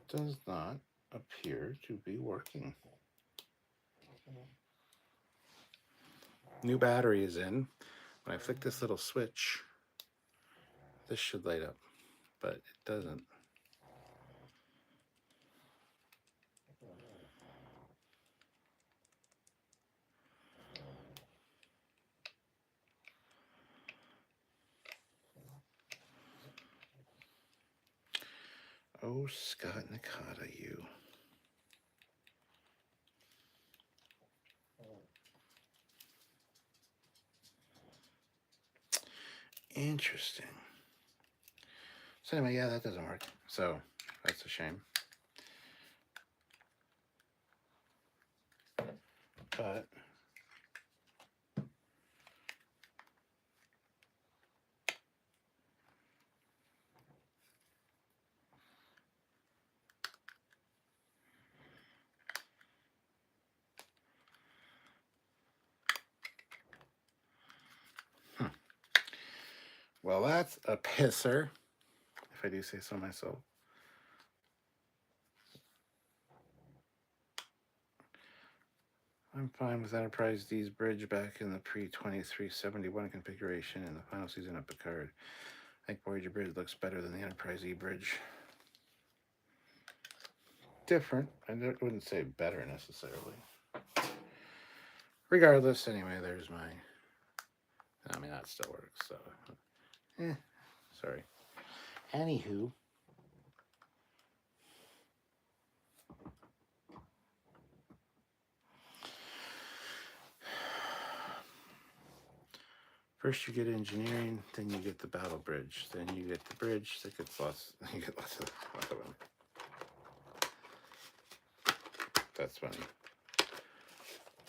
Does not appear to be working. New battery is in. When I flick this little switch, this should light up, but it doesn't. Oh, Scott Nakata, you. Interesting. So anyway, yeah, that doesn't work. So that's a shame. But well, that's a pisser, if I do say so myself. I'm fine with Enterprise D's bridge back in the pre-2371 configuration in the final season of Picard. I think Voyager bridge looks better than the Enterprise E bridge. Different. I wouldn't say better necessarily. Regardless, anyway, there's my... I mean, that still works, so... sorry. Anywho... First you get engineering, then you get the battle bridge, then you get the bridge that gets lots. You get lots of them. That's funny.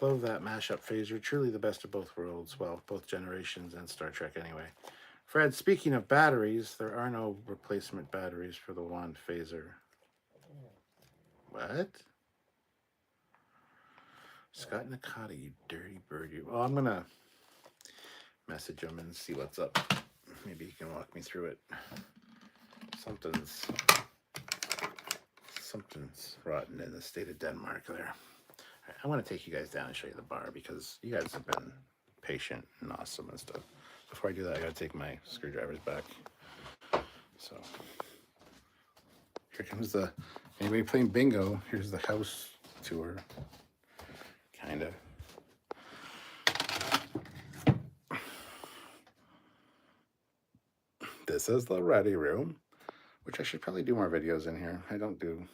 Love that mashup phaser. Truly the best of both worlds. Well, both generations and Star Trek anyway. Fred, speaking of batteries, there are no replacement batteries for the wand phaser. What? Scott Nakata, you dirty bird. Well, I'm gonna message him and see what's up. Maybe he can walk me through it. Something's rotten in the state of Denmark there. All right, I want to take you guys down and show you the bar because you guys have been patient and awesome and stuff. Before I do that, I gotta take my screwdrivers back. So here comes the, anybody playing bingo, here's the house tour. Kinda. This is the ready room, which I should probably do more videos in here. I don't do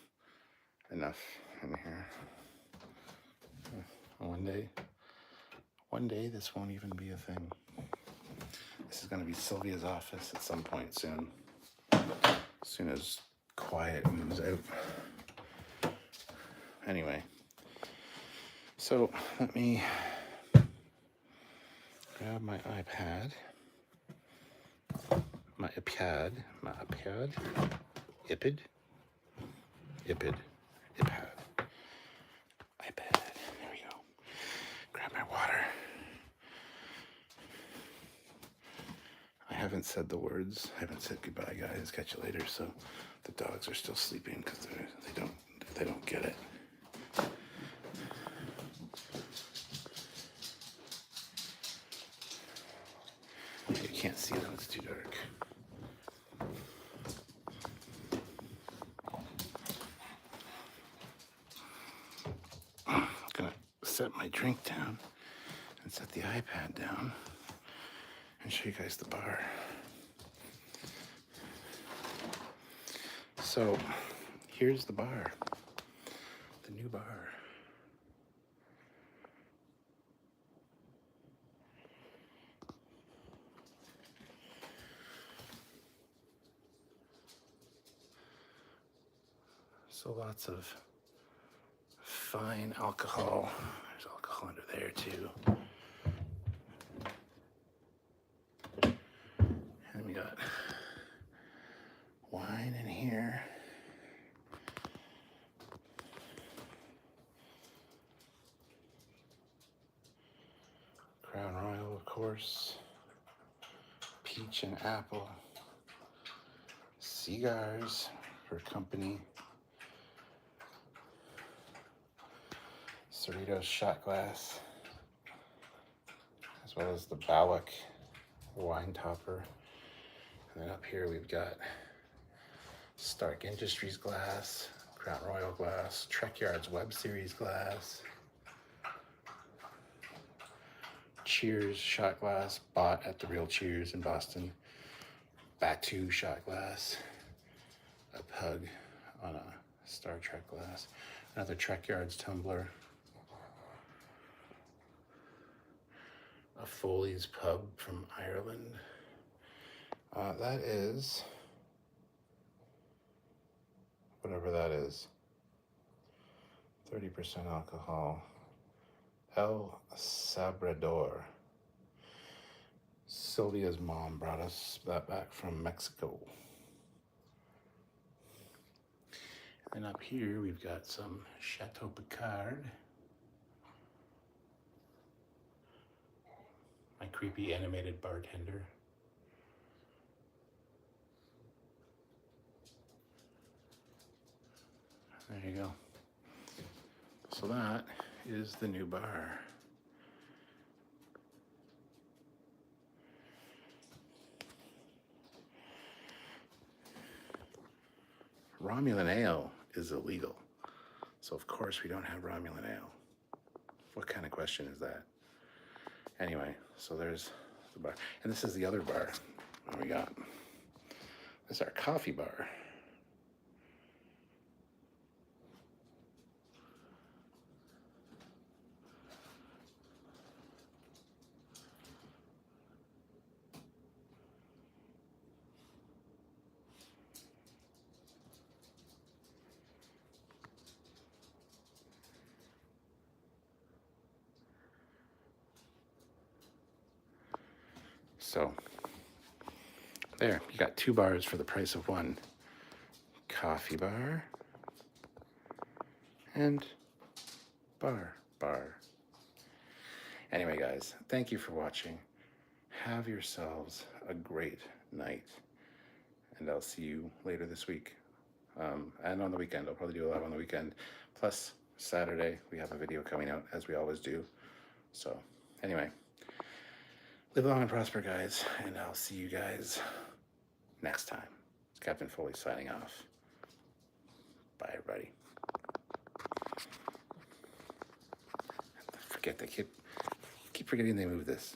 enough in here. One day this won't even be a thing. This is going to be Sylvia's office at some point soon. As soon as quiet moves out. Anyway, so let me grab my iPad. My iPad. iPad. There we go. Grab my water. I haven't said the words. I haven't said goodbye, guys. Catch you later. So the dogs are still sleeping because they don't get it. You can't see them. It's too dark. I'm gonna set my drink down and set the iPad down and show you guys the bar. So here's the bar, the new bar. So lots of fine alcohol. There's alcohol under there too. And we got wine in here. Crown Royal, of course. Peach and apple. Cigars for company. Cerritos shot glass. As well as the Ballack wine topper. And then up here we've got Stark Industries glass, Crown Royal glass, Trekyards Web Series glass, Cheers shot glass, bought at the real Cheers in Boston, Batu shot glass, a pug on a Star Trek glass, another Trekyards tumbler, a Foley's pub from Ireland. That is, whatever that is, 30% alcohol. El Sabrador. Sylvia's mom brought us that back from Mexico. And up here we've got some Chateau Picard. My creepy animated bartender. There you go. So that is the new bar. Romulan ale is illegal. So of course we don't have Romulan ale. What kind of question is that? Anyway, so there's the bar. And this is the other bar. What we got? This is our coffee bar. So there, you got two bars for the price of one. Coffee bar and bar. Anyway, guys, thank you for watching. Have yourselves a great night. And I'll see you later this week. And on the weekend. I'll probably do a live on the weekend. Plus, Saturday, we have a video coming out, as we always do. So, anyway. Live long and prosper, guys, and I'll see you guys next time. Captain Foley signing off. Bye, everybody. Forget they keep forgetting they moved this.